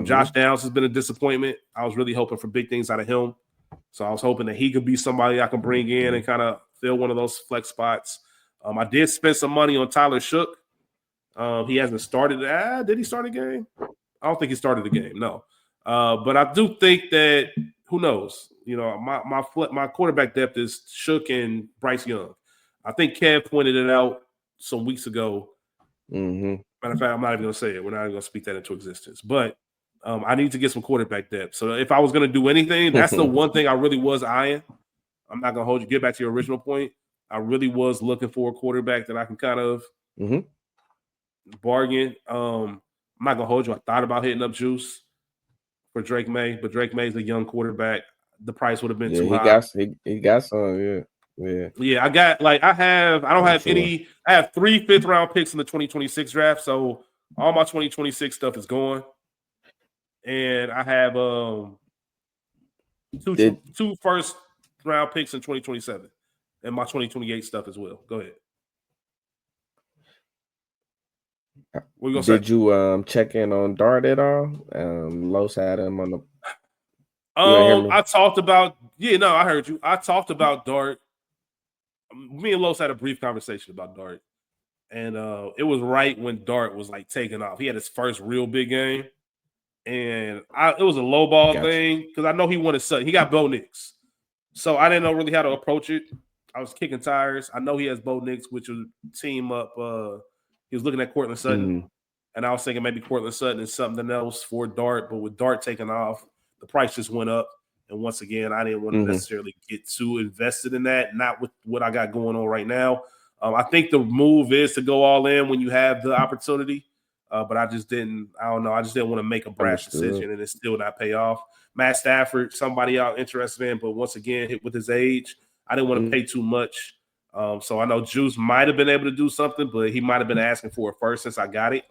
Josh Downs has been a disappointment. I was really hoping for big things out of him. So I was hoping that he could be somebody I can bring in and kind of fill one of those flex spots. I did spend some money on Tyler Shook. He hasn't started. Did he start a game? I don't think he started the game. No. But I do think that, who knows? You know, my quarterback depth is Shook and Bryce Young. I think Kev pointed it out some weeks ago. Matter of fact, I'm not even going to say it. We're not even going to speak that into existence. But I need to get some quarterback depth. So if I was going to do anything, that's the one thing I really was eyeing. I'm not going to hold you. Get back to your original point. I really was looking for a quarterback that I can kind of bargain. I'm not going to hold you. I thought about hitting up Juice for Drake May, but Drake May's a young quarterback. The price would have been too high. He got some, Yeah, I have 3 5th-round picks in the 2026 draft, so all my 2026 stuff is gone. And I have two first-round picks in 2027 and my 2028 stuff as well. Go ahead. What you gonna say? Did you check in on Dart at all? Los had him on the. I talked about. Yeah, no, I heard you. I talked about Dart. Me and Los had a brief conversation about Dart, and it was right when Dart was like taking off. He had his first real big game, and it was a low ball thing because I know he wanted Sutton. He got Bo Nix, so I didn't know really how to approach it. I was kicking tires. I know he has Bo Nix, which would team up. He was looking at Cortland Sutton, and I was thinking maybe Cortland Sutton is something else for Dart, but with Dart taking off, the price just went up. And once again, I didn't want to necessarily get too invested in that, not with what I got going on right now. I think the move is to go all in when you have the opportunity, but I just didn't want to make a brash decision and it still not pay off. Matt Stafford, somebody out interested in, but once again, with his age, I didn't want to pay too much. So I know Juice might have been able to do something, but he might have been asking for it first since I got it,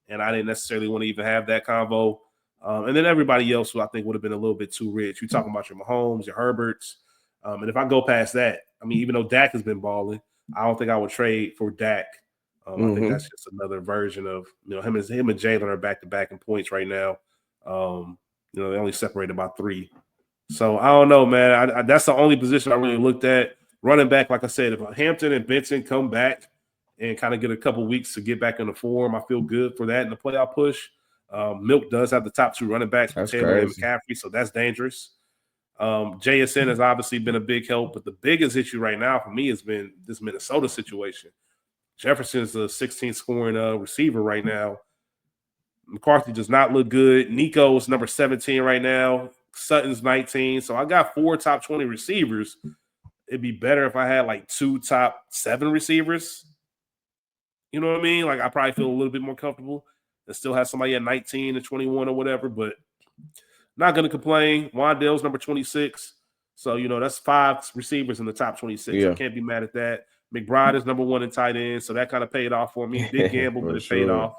and I didn't necessarily want to even have that convo. And then everybody else who I think would have been a little bit too rich. You're talking about your Mahomes, your Herberts. And if I go past that, I mean, even though Dak has been balling, I don't think I would trade for Dak. I think that's just another version of, him and Jalen are back-to-back in points right now. They only separated by 3. So I don't know, man. That's the only position I really looked at. Running back, like I said, if Hampton and Benson come back and kind of get a couple weeks to get back in the form, I feel good for that in the playoff push. Milk does have the top 2 running backs, Taylor and McCaffrey, so that's dangerous. JSN has obviously been a big help, but the biggest issue right now for me has been this Minnesota situation. Jefferson's the 16th scoring receiver right now. McCarthy does not look good. Nico's number 17 right now. Sutton's 19. So I got 4 top 20 receivers. It'd be better if I had like 2 top 7 receivers. You know what I mean? Like I probably feel a little bit more comfortable and still have somebody at 19 and 21 or whatever, but not going to complain. Wan'Dale's number 26. So, that's 5 receivers in the top 26. Yeah. I can't be mad at that. McBride is number 1 in tight end, so that kind of paid off for me. Big gamble, but it paid off.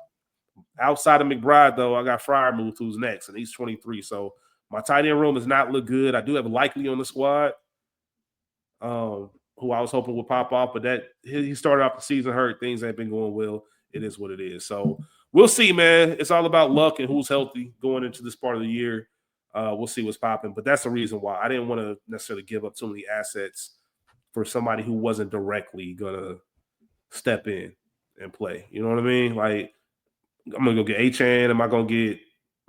Outside of McBride, though, I got Freiermuth, who's next, and he's 23. So my tight end room does not look good. I do have Likely on the squad, who I was hoping would pop off, but that he started off the season hurt. Things ain't been going well. It is what it is. So we'll see, man. It's all about luck and who's healthy going into this part of the year. We'll see what's popping, but that's the reason why I didn't want to necessarily give up too many assets for somebody who wasn't directly gonna step in and play. You know what I mean? Like, I'm gonna go get Achane. Am I gonna get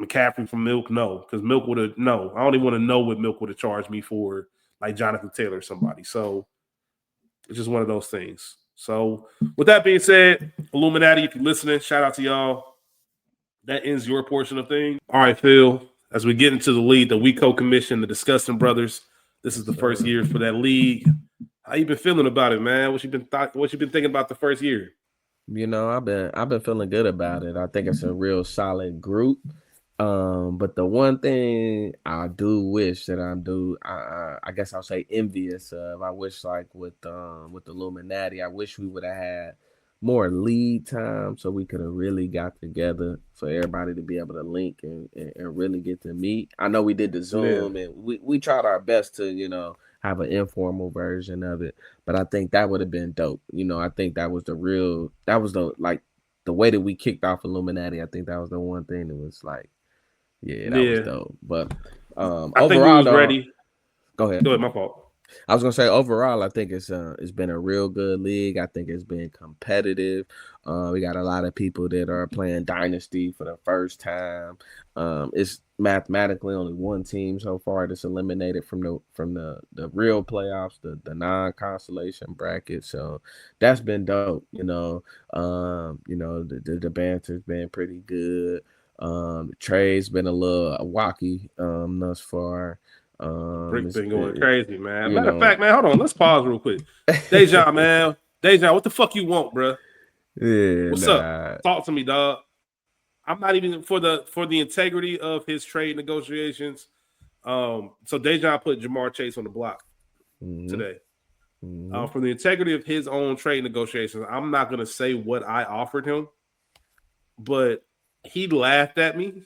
McCaffrey from Milk? No, because Milk would have I don't even want to know what Milk would have charged me for, like Jonathan Taylor or somebody. So It's just one of those things. So with that being said, Illuminati, if you're listening, shout out to y'all. That ends your portion of things. All right, Phil, as we get into the league, the We Co-Commission, the Disgusting Brothers, this is the first year for that league. How you been feeling about it, man? What you been thinking about the first year? You know, I've been feeling good about it. I think it's a real solid group. But the one thing I do wish that I guess I'll say envious of. I wish like with the Illuminati, I wish we would have had more lead time so we could have really got together for everybody to be able to link and really get to meet. I know we did the Zoom and we tried our best to, have an informal version of it, but I think that would have been dope. I think that was the way that we kicked off Illuminati. I think that was the one thing that was like, yeah, that was dope. But I overall, think we was ready. Go ahead. My fault. I was gonna say overall, I think it's been a real good league. I think it's been competitive. We got a lot of people that are playing Dynasty for the first time. It's mathematically only one team so far that's eliminated from the real playoffs, the non-consolation bracket. So that's been dope. The banter's been pretty good. The trade's been a little wacky thus far. Brick been going crazy, man. Matter of fact, man, hold on. Let's pause real quick. Dejan, man. Dejan, what the fuck you want, bro? Yeah. What's up? Talk to me, dog. I'm not even for the integrity of his trade negotiations. So Dejan put Jamar Chase on the block today. For the integrity of his own trade negotiations, I'm not gonna say what I offered him, but he laughed at me.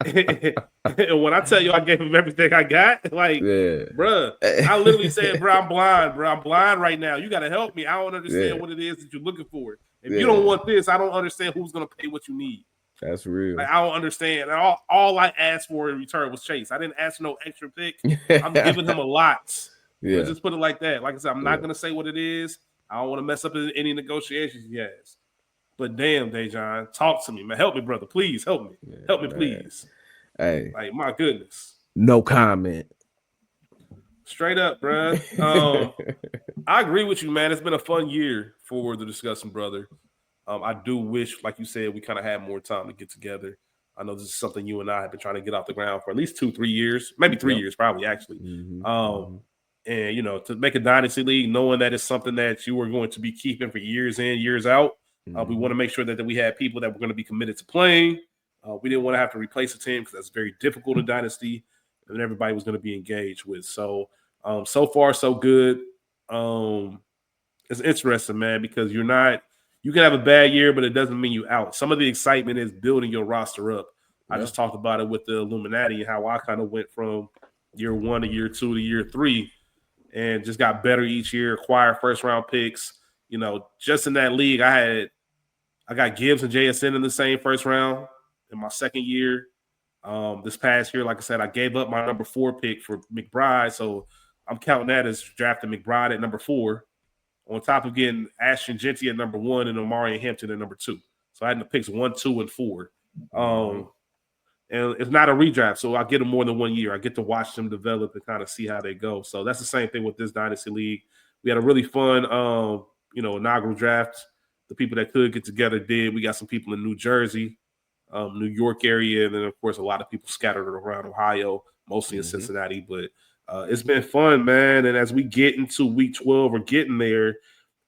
And when I tell you I gave him everything I got, like, bruh, I literally said, bro, I'm blind, bro. I'm blind right now. You got to help me. I don't understand what it is that you're looking for. If you don't want this, I don't understand who's going to pay what you need. That's real. Like, I don't understand. All I asked for in return was Chase. I didn't ask for no extra pick. I'm giving him a lot. Let's just put it like that. Like I said, I'm not going to say what it is. I don't want to mess up any negotiations he has. But damn, Dejan, talk to me, man. Help me, brother. Please help me. Help me, please. Hey. Like, my goodness. No comment. Straight up, bro. I agree with you, man. It's been a fun year for the Disgusting Brother. I do wish, like you said, we kind of had more time to get together. I know this is something you and I have been trying to get off the ground for at least 2-3 years, maybe 3 years, probably, actually. And, to make a dynasty league, knowing that it's something that you are going to be keeping for years in, years out, we want to make sure that we had people that were going to be committed to playing. We didn't want to have to replace a team because that's very difficult in Dynasty, and everybody was going to be engaged with. So, so far, so good. It's interesting, man, because you can have a bad year, but it doesn't mean you out. Some of the excitement is building your roster up. I just talked about it with the Illuminati and how I kind of went from year 1 to year 2 to year 3 and just got better each year, acquired first-round picks. Just in that league, I got Gibbs and JSN in the same first round in my second year. This past year, like I said, I gave up my number 4 pick for McBride, so I'm counting that as drafting McBride at number 4, on top of getting Ashton Genty at number 1 and Omari Hampton at number 2. So I had the picks 1, 2, and 4. And it's not a redraft, so I get them more than 1 year. I get to watch them develop and kind of see how they go. So that's the same thing with this Dynasty League. We had a really fun, inaugural draft. The people that could get together did. We got some people in New Jersey, New York area, and then, of course, a lot of people scattered around Ohio, mostly in Cincinnati. But it's been fun, man. And as we get into week 12, we're getting there.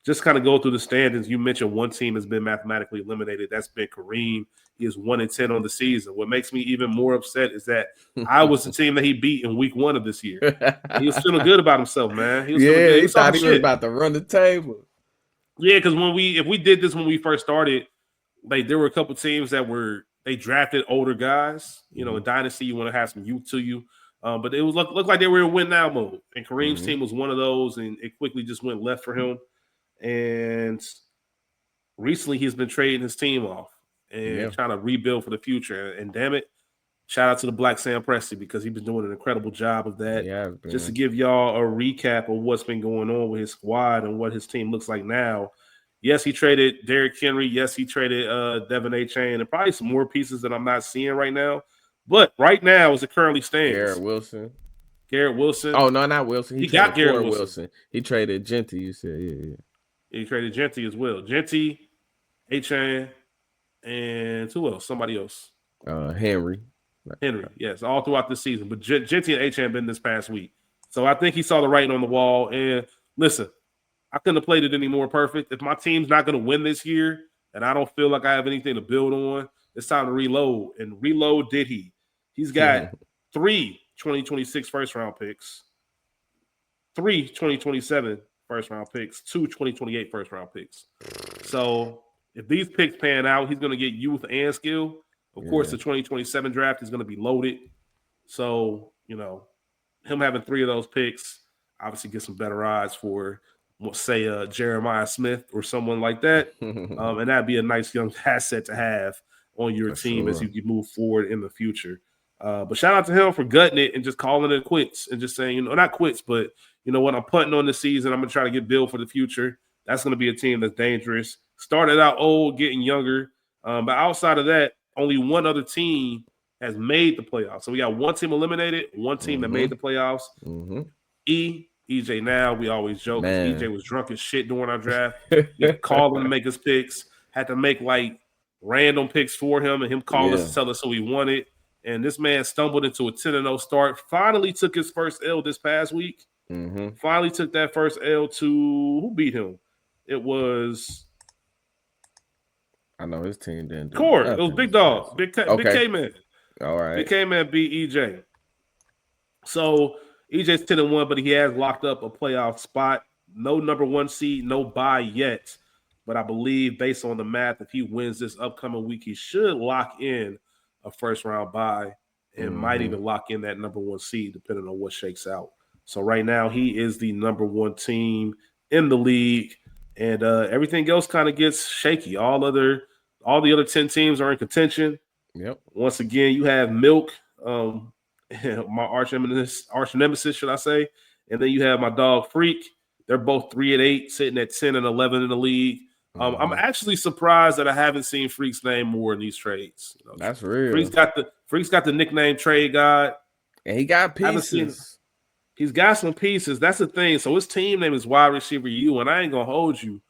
Just kind of go through the standings. You mentioned one team has been mathematically eliminated. That's been Kareem. He is 1-10 on the season. What makes me even more upset is that I was the team that he beat in week 1 of this year. He was feeling good about himself, man. He was feeling good. He thought he was about to run the table. Yeah, because if we did this when we first started, like there were a couple teams that they drafted older guys. In Dynasty, you want to have some youth to you. But it was looked like they were in win now mode. And Kareem's team was one of those, and it quickly just went left for him. And recently he's been trading his team off and trying to rebuild for the future. And damn it, shout out to the Black Sam Presti because he's been doing an incredible job of that. Yeah, just to give y'all a recap of what's been going on with his squad and what his team looks like now. Yes, he traded Derrick Henry. Yes, he traded Devin A-Chain and probably some more pieces that I'm not seeing right now. But right now, as it currently stands, Garrett Wilson. Garrett Wilson. Oh no, not Wilson. He got traded Garrett Wilson. He traded Genty. You said, yeah. He traded Genty as well. Genty, Achane, and who else? Somebody else. Henry, yes, all throughout this season. But Genty and Achane been this past week. So I think he saw the writing on the wall. And listen, I couldn't have played it any more perfect. If my team's not going to win this year and I don't feel like I have anything to build on, it's time to reload. And reload did he. He's got 3 2026 first-round picks, 3 2027 first-round picks, 2 2028 first-round picks. So if these picks pan out, he's going to get youth and skill. Of course, the 2027 draft is going to be loaded. So, him having 3 of those picks obviously gets some better odds for, say, Jeremiah Smith or someone like that. And that'd be a nice young asset to have on your team as you move forward in the future. But shout out to him for gutting it and just calling it quits and just saying, not quits, but you know what, I'm putting on this season. I'm going to try to get built for the future. That's going to be a team that's dangerous. Started out old, getting younger. But outside of that, only one other team has made the playoffs. So we got one team eliminated, one team that made the playoffs. EJ now, we always joke. EJ was drunk as shit during our draft. We called him to make his picks. Had to make like random picks for him and him call us to tell us who he wanted. And this man stumbled into a 10-0 start. Finally took his first L this past week. Finally took that first L to who beat him? It was I know his team didn't. Core. It was Big Dog. Big K-Man. All right. Big K-Man beat EJ. So EJ's 10-1, but he has locked up a playoff spot. No number 1 seed, no bye yet. But I believe based on the math, if he wins this upcoming week, he should lock in a first-round bye and might even lock in that number 1 seed depending on what shakes out. So right now he is the number 1 team in the league, and everything else kind of gets shaky. All the other 10 teams are in contention. Yep. Once again, you have Milk, my arch nemesis, should I say, and then you have my dog Freak. They're both 3-8, sitting at 10 and 11 in the league. I'm actually surprised that I haven't seen Freak's name more in these trades. That's real. Freak's got the nickname Trade God, and he got pieces. He's got some pieces. That's the thing. So his team name is Wide Receiver U, and I ain't gonna hold you.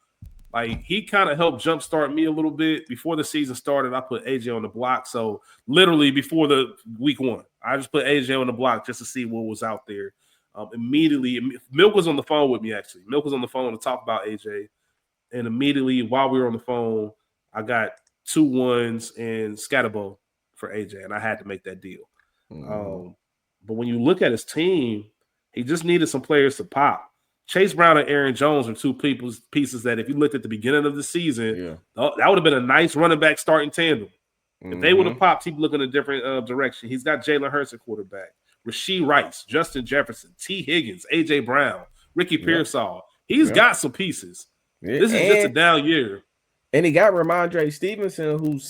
Like, he kind of helped jumpstart me a little bit. Before the season started, I put AJ on the block. So literally before the week 1, I just put AJ on the block just to see what was out there. Immediately, Milk was on the phone with me, actually. Milk was on the phone to talk about AJ. And immediately while we were on the phone, I got 2 1s and Scatterbo for AJ, and I had to make that deal. But when you look at his team, he just needed some players to pop. Chase Brown and Aaron Jones are 2 pieces that if you looked at the beginning of the season, that would have been a nice running back starting tandem. If they would have popped, he'd look in a different direction. He's got Jalen Hurts at quarterback, Rasheed Rice, Justin Jefferson, T. Higgins, A.J. Brown, Ricky Pearsall. He's got some pieces. This is just a down year. And he got Ramondre Stevenson,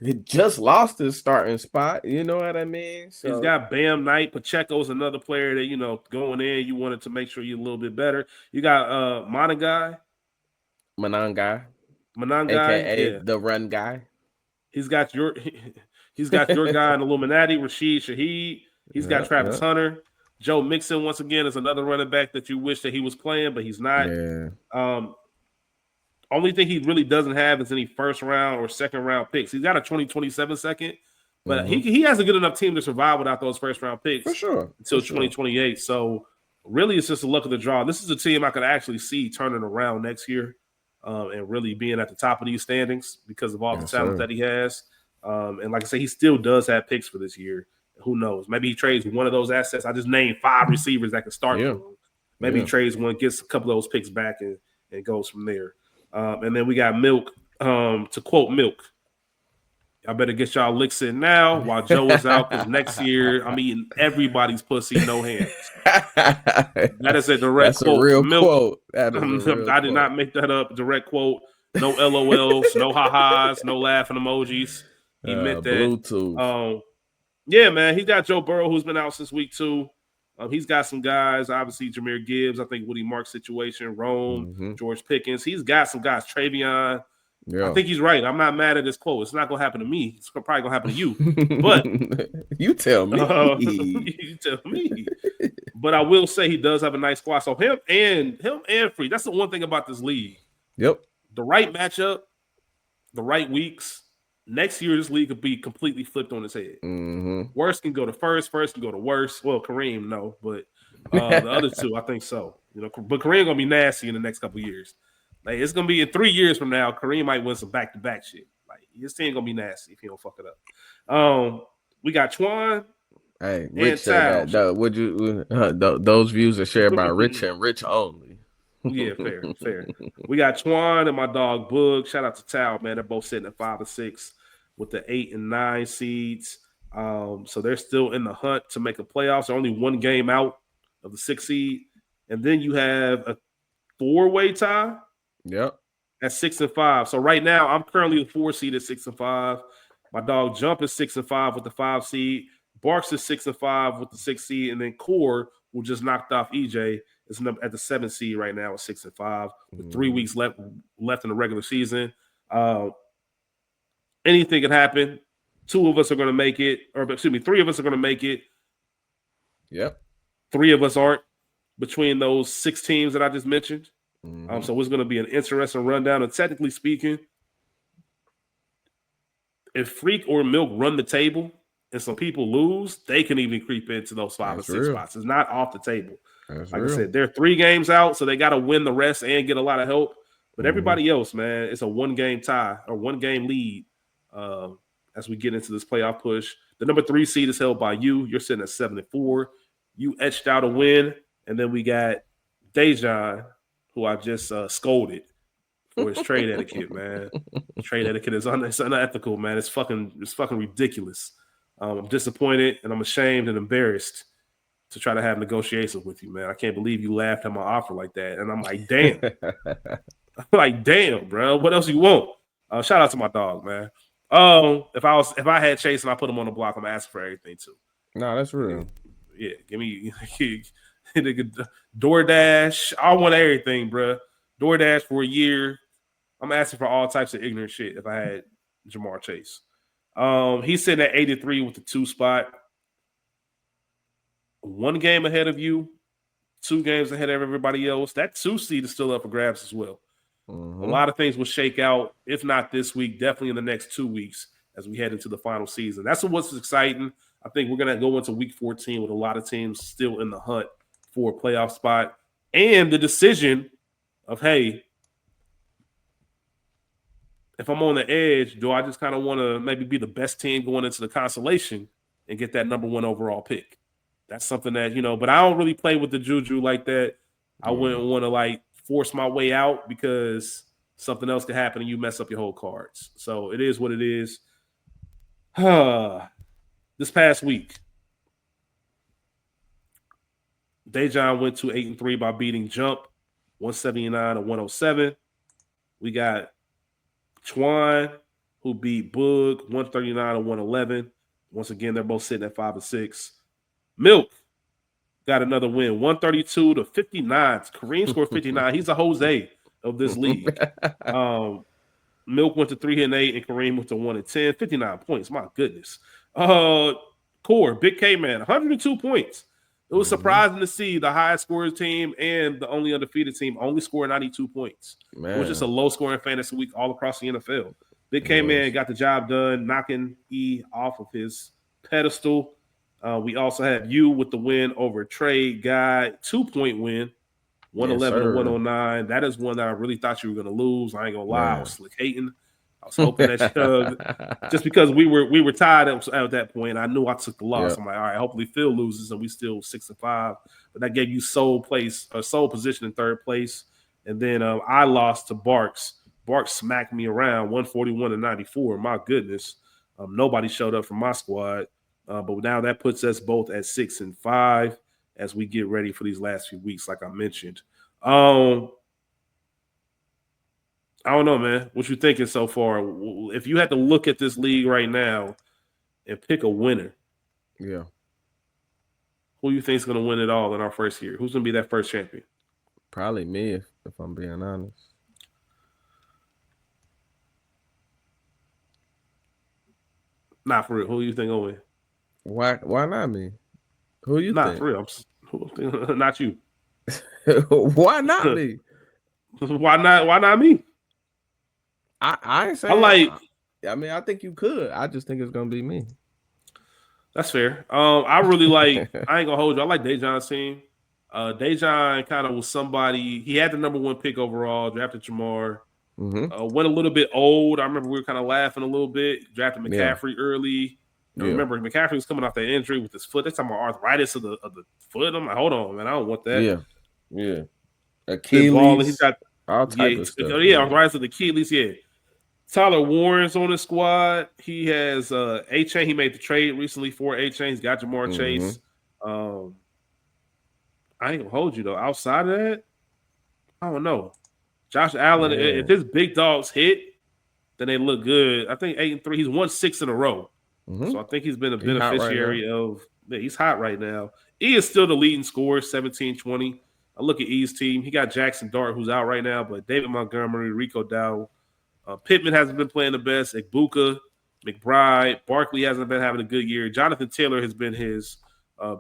he just lost his starting spot. You know what I mean? So he's got Bam Knight. Pacheco's another player that, going in, you wanted to make sure you're a little bit better. You got Manangai, aka the run guy. He's got your guy in Illuminati, Rashid Shaheed. He's got Travis Hunter. Joe Mixon, once again, is another running back that you wish that he was playing, but he's not. Only thing he really doesn't have is any first round or second round picks. He's got a 2027 second, but he has a good enough team to survive without those first round picks for sure until 2028. So really, it's just a luck of the draw. This is a team I could actually see turning around next year and really being at the top of these standings because of all the talent that he has. And like I said, he still does have picks for this year. Who knows? Maybe he trades one of those assets. I just named 5 receivers that can start. Maybe he trades one, gets a couple of those picks back, and goes from there. And then we got Milk. To quote Milk, I better get y'all licks in now while Joe is out, because next year I'm eating everybody's pussy, no hands. That is a direct quote. A real Milk. quote. I did not make that up. Direct quote. No LOLs, no ha-has, no laughing emojis. He meant that. Bluetooth. Yeah, man. He's got Joe Burrow, who's been out since week 2. He's got some guys, obviously Jahmyr Gibbs, I think Woody Mark's situation, Rome, George Pickens. He's got some guys, Travion. I think he's right. I'm not mad at this quote. It's not going to happen to me. It's probably going to happen to you. But you tell me. You tell me. But I will say he does have a nice squad. So him and Free. That's the one thing about this league. Yep. The right matchup, the right weeks. Next year, this league could be completely flipped on its head. Worst can go to first can go to worst. Well, Kareem, no, but the other two, I think so. But Kareem gonna be nasty in the next couple of years. Like it's gonna be in 3 years from now, Kareem might win some back-to-back shit. Like his team gonna be nasty if he don't fuck it up. We got Twan. Hey, Rich said that. Would you? Those views are shared by Rich and Rich only. Yeah, fair. We got Twan and my dog Boog. Shout out to Tal, man. They're both sitting at 5 and 6 with the 8 and 9 seeds. So they're still in the hunt to make a playoffs. They're only one game out of the 6 seed. And then you have a 4-way tie. Yep. At 6 and 5. So right now, I'm currently the 4 seed at 6 and 5. My dog Jump is 6 and 5 with the 5 seed. Barks is 6 and 5 with the 6 seed, and then Core, who just knocked off EJ, is at the 7 seed right now at 6 and 5 with 3 weeks left in the regular season. Anything can happen. 2 of us are going to make it, or excuse me, 3 of us are going to make it. Yep. 3 of us aren't between those 6 teams that I just mentioned. So it's going to be an interesting rundown. And technically speaking, if Freak or Milk run the table and some people lose, they can even creep into those 5 or 6 spots. It's not off the table. Like I said, they're 3 games out, so they got to win the rest and get a lot of help. But everybody else, man, it's a 1-game tie or 1-game lead as we get into this playoff push. The number 3 seed is held by you. You're sitting at 7 and 4. You etched out a win, and then we got Dejan, who I just scolded for his trade etiquette, man. Trade etiquette is unethical, man. It's fucking ridiculous. I'm disappointed and I'm ashamed and embarrassed to try to have negotiations with you, man. I can't believe you laughed at my offer like that. And I'm like, damn. I'm like, damn, bro. What else you want? Shout out to my dog, man. If I had Chase and I put him on the block, I'm asking for everything too. No, that's real. Yeah, give me DoorDash. I want everything, bro. DoorDash for a year. I'm asking for all types of ignorant shit if I had Jamar Chase. He's sitting at 83 with the 2 spot. 1 game ahead of you, 2 games ahead of everybody else. That 2 seed is still up for grabs as well. A lot of things will shake out, if not this week, definitely in the next 2 weeks as we head into the final season. That's what's exciting. I think we're going to go into week 14 with a lot of teams still in the hunt for a playoff spot and the decision of, hey, if I'm on the edge, do I just kind of want to maybe be the best team going into the consolation and get that number 1 overall pick? That's something that, but I don't really play with the juju like that. I wouldn't want to force my way out because something else could happen and you mess up your whole cards. So it is what it is. This past week, Dejan went to 8 and 3 by beating Jump 179 to 107. We got Twan, who beat Boog 139 to 111. Once again, they're both sitting at 5 and 6. Milk got another win, 132 to 59. Kareem scored 59. He's a Jose of this league. Milk went to 3 and 8, and Kareem went to 1 and 10. 59 points. My goodness. Core, Big K Man, 102 points. It was surprising to see the highest scoring team and the only undefeated team only score 92 points. Man. It was just a low scoring fantasy week all across the NFL. Big K Man got the job done, knocking E off of his pedestal. We also have you with the win over Trade Guy, 2-point win, 111 to 109. That is one that I really thought you were going to lose. I ain't going to lie. I was slick hating. I was hoping that just because we were tied at that point, I knew I took the loss. I'm like, all right, hopefully Phil loses and we still 6 and 5. But that gave you sole position in 3rd place. And then I lost to Barks. Barks smacked me around 141 to 94. My goodness. Nobody showed up from my squad. But now that puts us both at 6 and 5 as we get ready for these last few weeks, like I mentioned. I don't know, man. What you thinking so far? If you had to look at this league right now and pick a winner, who you think is going to win it all in our first year? Who's going to be that first champion? Probably me, if I'm being honest. Not for real. Who do you think will win? Why not me? Who you think? For real. Not you. Why not me? Why not me? I ain't saying. I mean, I think you could. I just think it's gonna be me. That's fair. I really like. I ain't gonna hold you. I like Dejon's team. Dejon kind of was somebody. He had the number 1 pick overall. Drafted Jamar. Went a little bit old. I remember we were kind of laughing a little bit. Drafted McCaffrey early. I remember McCaffrey was coming off that injury with his foot. That's talking about arthritis of the foot. I'm like, hold on, man. I don't want that. Yeah. Achilles. He's got all type of stuff. Arthritis of the Achilles. Yeah. Tyler Warren's on the squad. He has A-Chain. He made the trade recently for A-Chain. He's got Jamar Chase. I ain't gonna hold you though. Outside of that, I don't know. Josh Allen, if his big dogs hit, then they look good. I think 8-3. He's won 6 in a row. So I think he's been a beneficiary of. Yeah, he's hot right now. E is still the leading scorer, 17-20. I look at E's team. He got Jackson Dart, who's out right now, but David Montgomery, Rico Dowd. Pittman hasn't been playing the best. Igbuka, McBride, Barkley hasn't been having a good year. Jonathan Taylor has been his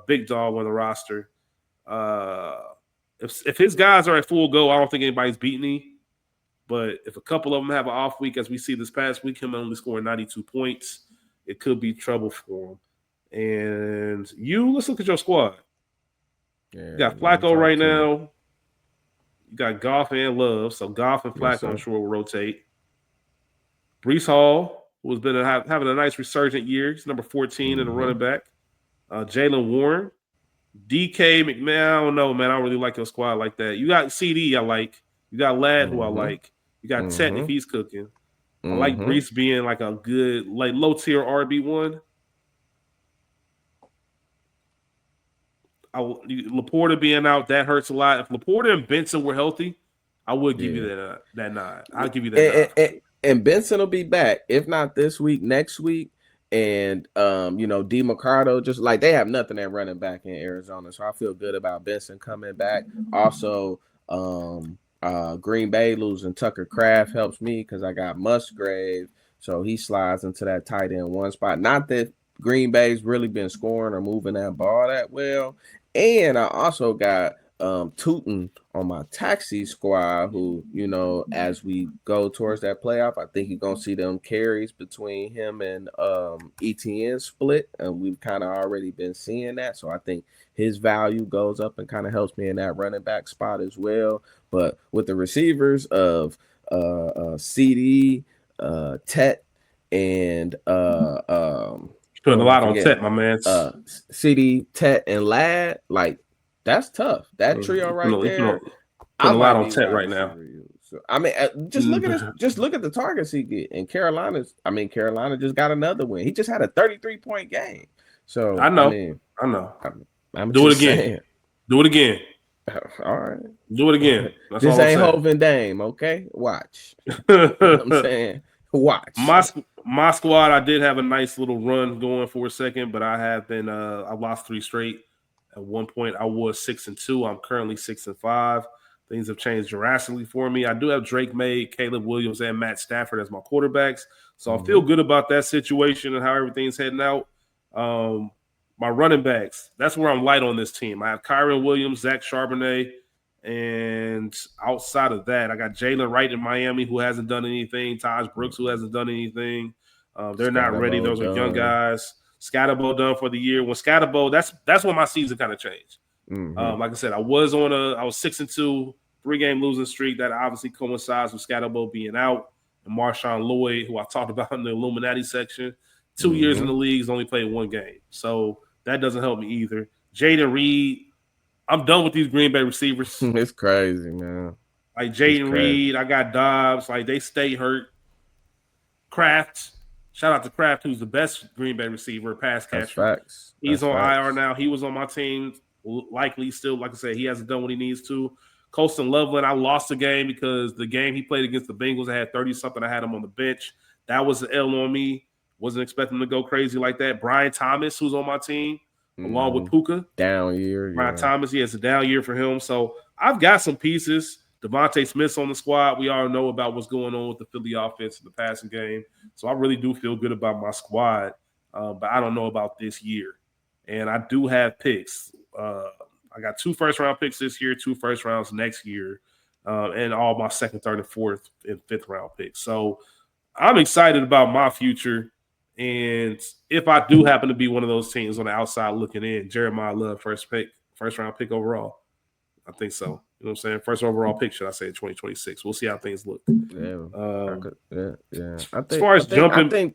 big dog on the roster. If his guys are at full go, I don't think anybody's beating him. But if a couple of them have an off week, as we see this past week, him only scoring 92 points, it could be trouble for him. And let's look at your squad. You got Flacco right now. You got Goff and Love. So Goff and Flacco, I'm sure, will rotate. Breece Hall, who's been having a nice resurgent year. He's number 14 in the running back. Jalen Warren. DK McMahon, I don't know, man. I don't really like your squad like that. You got CD, I like. You got Ladd, who I like. You got Tet if he's cooking. I like Breece being like a good, like low-tier RB1. Laporta being out, that hurts a lot. If Laporta and Benson were healthy, I would give you that nod. I'll give you that nod. And Benson will be back. If not this week, next week. And D Mercado, just like they have nothing at running back in Arizona. So I feel good about Benson coming back. Also, Green Bay losing Tucker Kraft helps me because I got Musgrave. So he slides into that tight end 1 spot. Not that Green Bay's really been scoring or moving that ball that well. And I also got Tootin on my taxi squad, who, as we go towards that playoff, I think you're going to see them carries between him and ETN split. And we've kind of already been seeing that. So I think his value goes up and kind of helps me in that running back spot as well. But with the receivers of CD, Tet, and putting a lot on Tet, my man. CD, Tet, and Ladd, like, that's tough. That trio there. Putting a lot on Tet right now. So, I mean, just look at the targets he get. And Carolina just got another win. He just had a 33-point game. So I know. Do it again. Saying. Do it again. All right. Do it again. That's this ain't Hov and Dame, okay? Watch. You know what I'm saying? Watch. My squad, I did have a nice little run going for a second, but I have been I lost 3 straight. At one point, I was 6-2. I'm currently 6-5. Things have changed drastically for me. I do have Drake May, Caleb Williams, and Matt Stafford as my quarterbacks. So I feel good about that situation and how everything's heading out. My running backs, that's where I'm light on this team. I have Kyron Williams, Zach Charbonnet, and outside of that, I got Jalen Wright in Miami, who hasn't done anything, Taj Brooks, who hasn't done anything. They're not ready. Those are young guys. Scatterbo done for the year. When Scatterbo, that's when my season kind of changed. Like I said, I was 6-2, 3-game losing streak. That obviously coincides with Scatterbo being out. And Marshawn Lloyd, who I talked about in the Illuminati section, 2 years in the league, has only played 1 game. So that doesn't help me either. Jaden Reed, I'm done with these Green Bay receivers. It's crazy, man. Like Jaden Reed, I got Dobbs. Like they stay hurt. Kraft. Shout out to Kraft, who's the best Green Bay receiver, pass catcher. That's facts. He's on IR now. He was on my team. Likely still, like I said, he hasn't done what he needs to. Colston Loveland, I lost the game because the game he played against the Bengals, I had 30-something. I had him on the bench. That was an L on me. Wasn't expecting him to go crazy like that. Brian Thomas, who's on my team, along with Puka. Down year. Brian Thomas, it's a down year for him. So I've got some pieces. Devontae Smith's on the squad. We all know about what's going on with the Philly offense in the passing game. So I really do feel good about my squad, but I don't know about this year. And I do have picks. I I got 2 first-round picks this year, 2 first rounds next year, and all my second, third, and fourth and fifth round picks. So I'm excited about my future. And if I do happen to be one of those teams on the outside looking in, Jeremiah Love, first round pick overall. I think so. You know what I'm saying? First overall pick, should I say, in 2026. We'll see how things look. Yeah. As far as jumping,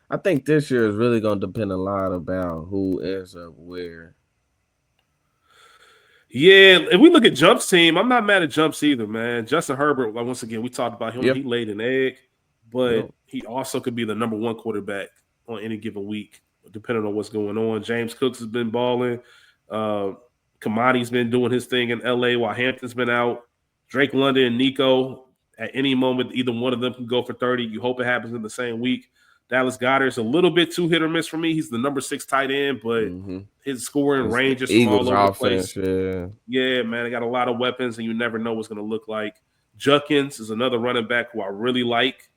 I think this year is really going to depend a lot about who ends up where. Yeah, if we look at Jump's team, I'm not mad at Jump's either, man. Justin Herbert, once again, we talked about him. Yep. He laid an egg, but he also could be the number 1 quarterback on any given week, depending on what's going on. James Cooks has been balling. Kamani's been doing his thing in LA while Hampton's been out. Drake London and Nico, at any moment, either one of them can go for 30. You hope it happens in the same week. Dallas Goedert's a little bit too hit or miss for me. He's the number 6 tight end, but his scoring range is from all over the place. Yeah, man, they got a lot of weapons, and you never know what's going to look like. Judkins is another running back who I really like.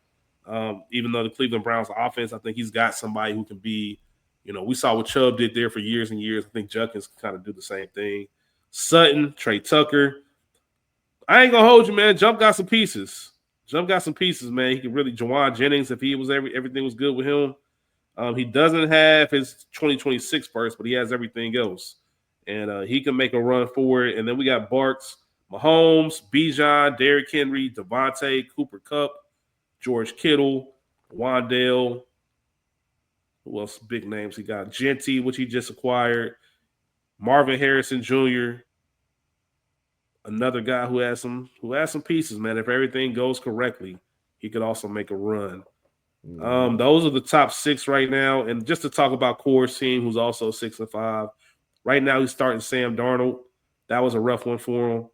Even though the Cleveland Browns offense, I think he's got somebody who can be, we saw what Chubb did there for years and years. I think Judkins can kind of do the same thing. Sutton, Trey Tucker. I ain't going to hold you, man. Jump got some pieces. Man. He can really, Jawan Jennings, if he was everything was good with him. He doesn't have his 2026 first, but he has everything else. And he can make a run for it. And then we got Barks, Mahomes, Bijan, Derrick Henry, Devontae, Cooper Kupp, George Kittle, Wandale. Who else? Big names. He got Genty, which he just acquired. Marvin Harrison Jr., another guy who has some pieces, man. If everything goes correctly, he could also make a run. Those are the top 6 right now. And just to talk about Core's team, who's also 6-5. Right now, he's starting Sam Darnold. That was a rough one for him.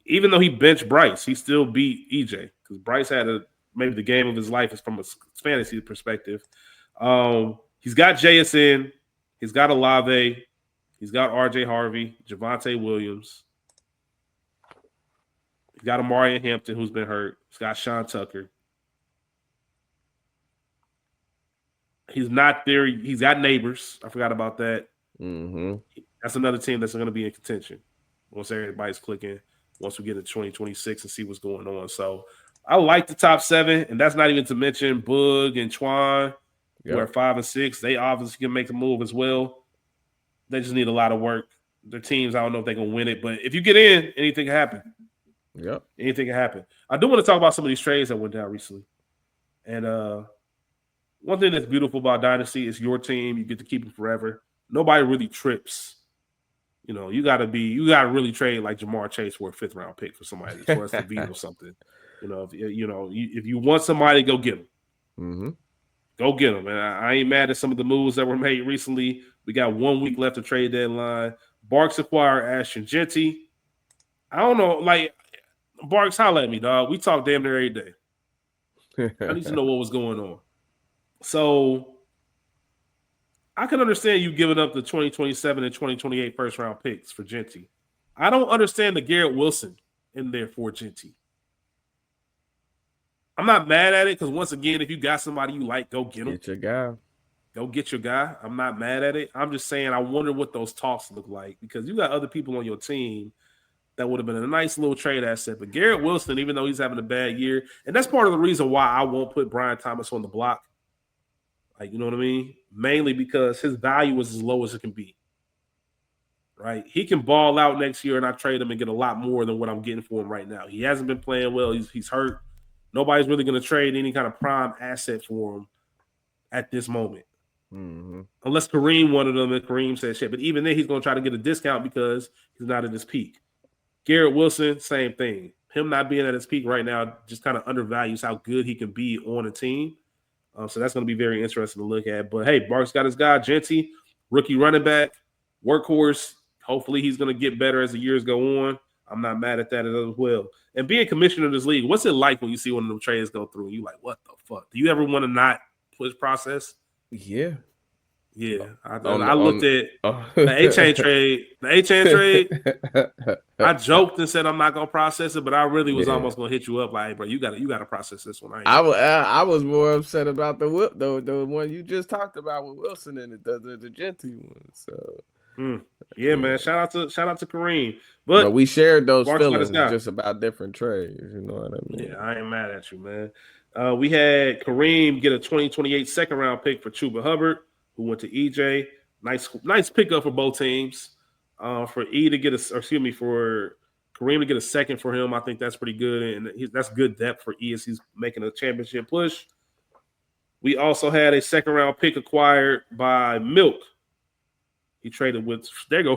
Even though he benched Bryce, he still beat EJ because Bryce had maybe the game of his life is from a fantasy perspective. He's got JSN. He's got Olave. He's got RJ Harvey, Javonte Williams. He's got Amari Hampton, who's been hurt. He's got Sean Tucker. He's not there. He's got Neighbors. I forgot about that. That's another team that's going to be in contention once everybody's clicking, once we get to 2026 and see what's going on. So I like the top 7, and that's not even to mention Boog and Twan, who are 5 and 6. They obviously can make the move as well. They just need a lot of work. Their teams, I don't know if they can win it, but if you get in, anything can happen. Yep. Anything can happen. I do want to talk about some of these trades that went down recently. And one thing that's beautiful about Dynasty is your team. You get to keep them forever. Nobody really trips. You got to really trade like Jamar Chase for a 5th round pick for somebody for us to beat or something. If you want somebody, go get them. Go get them. And I ain't mad at some of the moves that were made recently. We got 1 week left to trade deadline. Barks acquired Ashton Genty. I don't know, like Barks, holla at me, dog. We talk damn near every day. I need to know what was going on. So I can understand you giving up the 2027 and 2028 first round picks for Genty. I don't understand the Garrett Wilson in there for Genty. I'm not mad at it because once again, if you got somebody you like, go get him. Get your guy. Go get your guy. I'm not mad at it. I'm just saying I wonder what those talks look like because you got other people on your team that would have been a nice little trade asset. But Garrett Wilson, even though he's having a bad year, and that's part of the reason why I won't put Brian Thomas on the block. Like, you know what I mean? Mainly because his value is as low as it can be. Right? He can ball out next year and I trade him and get a lot more than what I'm getting for him right now. He hasn't been playing well. He's hurt. Nobody's really going to trade any kind of prime asset for him at this moment. Unless Kareem wanted him and Kareem said shit. But even then, he's going to try to get a discount because he's not at his peak. Garrett Wilson, same thing. Him not being at his peak right now just kind of undervalues how good he can be on a team. So that's going to be very interesting to look at. But, hey, Barks got his guy, Genty, rookie running back, workhorse. Hopefully he's going to get better as the years go on. I'm not mad at that as well. And being commissioner of this league, what's it like when you see one of them trades go through and you're like, what the fuck? Do you ever want to not push process? Yeah. Yeah. I looked at the A-Chain trade. The A-Chain trade, I joked and said I'm not going to process it, but I really was almost going to hit you up like, hey, bro, you got to process this one. I was more upset about the one you just talked about with Wilson and the Genty one. So Yeah, man. Shout out to Kareem. But we shared those Mark's feelings just about different trades. You know what I mean? Yeah, I ain't mad at you, man. We had Kareem get a 2028 second round pick for Chuba Hubbard, who went to EJ. Nice pickup for both teams. For Kareem to get a second for him, I think that's pretty good, and that's good depth for E as he's making a championship push. We also had a second round pick acquired by Milk. He traded with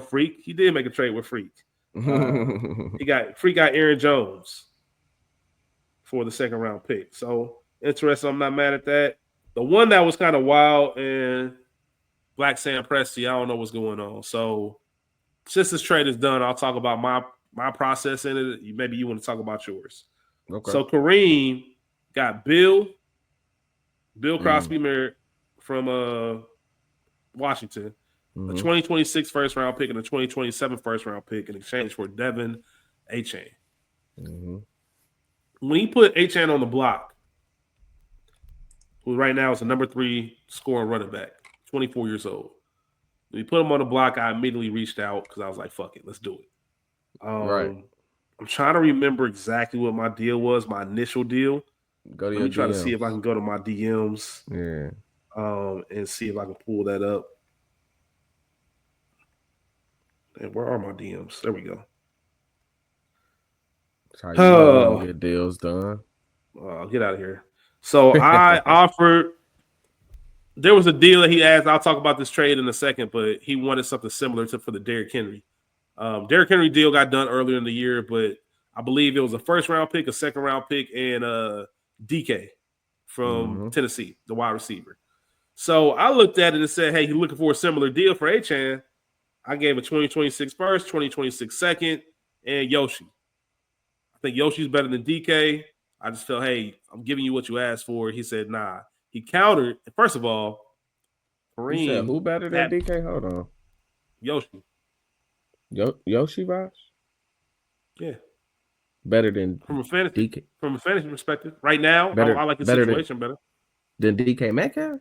Freak. He did make a trade with Freak. Freak got Aaron Jones for the second round pick. So interesting. I'm not mad at that. The one that was kind of wild and Black Sam Presti, I don't know what's going on. So since this trade is done, I'll talk about my process in it. Maybe you want to talk about yours. Okay. So Kareem got Bill Crosby from Washington, a 2026 first round pick and a 2027 first round pick in exchange for Devin Achane. When he put Achane on the block, who right now is the number 3 scoring running back, 24 years old. When he put him on the block, I immediately reached out because I was like, fuck it, let's do it. Right. I'm trying to remember exactly what my deal was, my initial deal. Let me try to see if I can go to my DMs. Yeah. And see if I can pull that up. And where are my DMs? There we go. That's how you get deals done. Get out of here. So I offered. There was a deal that he asked. I'll talk about this trade in a second, but he wanted something similar for the Derrick Henry. Derrick Henry deal got done earlier in the year, but I believe it was a first round pick, a second round pick, and DK from Tennessee, the wide receiver. So I looked at it and said, hey, you're looking for a similar deal for Achane. I gave a 2026 first, 2026 second, and Yoshi. I think Yoshi's better than DK. I just felt, hey, I'm giving you what you asked for. He said, nah. He countered. First of all, Kareem. You said who better than DK? Hold on. Yoshi. Yoshi Vosh? Yeah. Better than from a fantasy DK. From a fantasy perspective. Right now, I like his situation better. Than DK Metcalf?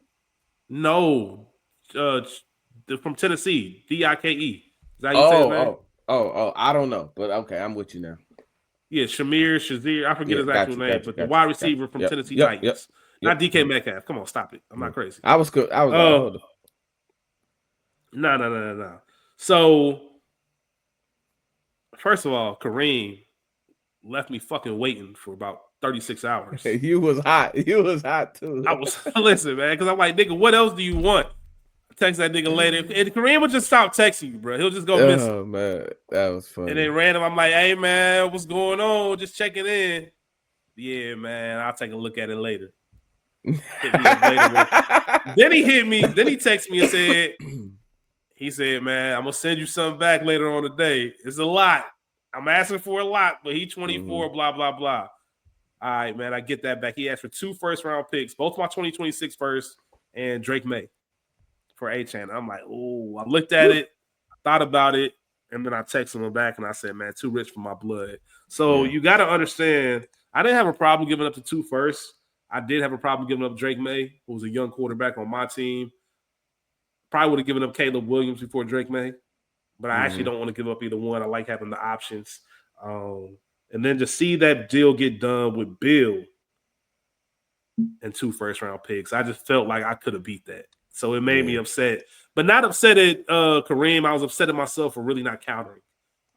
No. From Tennessee. DIKE. Is that how you say his name? Oh, I don't know. But okay, I'm with you now. Yeah, Shazir. I forget his actual name, but the wide receiver from Tennessee Titans. Not DK Metcalf. Come on, stop it. I'm not crazy. I was good. No. So, first of all, Kareem left me fucking waiting for about 36 hours. You was hot. You was hot too. I was listen, man, because I'm like, nigga, what else do you want? Text that nigga later. And Kareem would just stop texting you, bro. He'll just go missing. Oh man, that was funny. And then random, I'm like, hey man, what's going on? Just checking in. Yeah, man, I'll take a look at it later. Then he hit me. Then he texted me and said, he said, man, I'm gonna send you something back later on today. It's a lot. I'm asking for a lot, but he 24, blah, blah, blah. All right, man, I get that back. He asked for 2 first-round picks, both my 2026 first and Drake May for Achane. I'm like, oh, I looked at it, I thought about it, and then I texted him back and I said, man, too rich for my blood. So you got to understand, I didn't have a problem giving up the 2 first. I did have a problem giving up Drake May, who was a young quarterback on my team. Probably would have given up Caleb Williams before Drake May, but I actually don't want to give up either one. I like having the options. And then to see that deal get done with Bill and 2 first-round picks, I just felt like I could have beat that. So it made me upset. But not upset at Kareem. I was upset at myself for really not countering.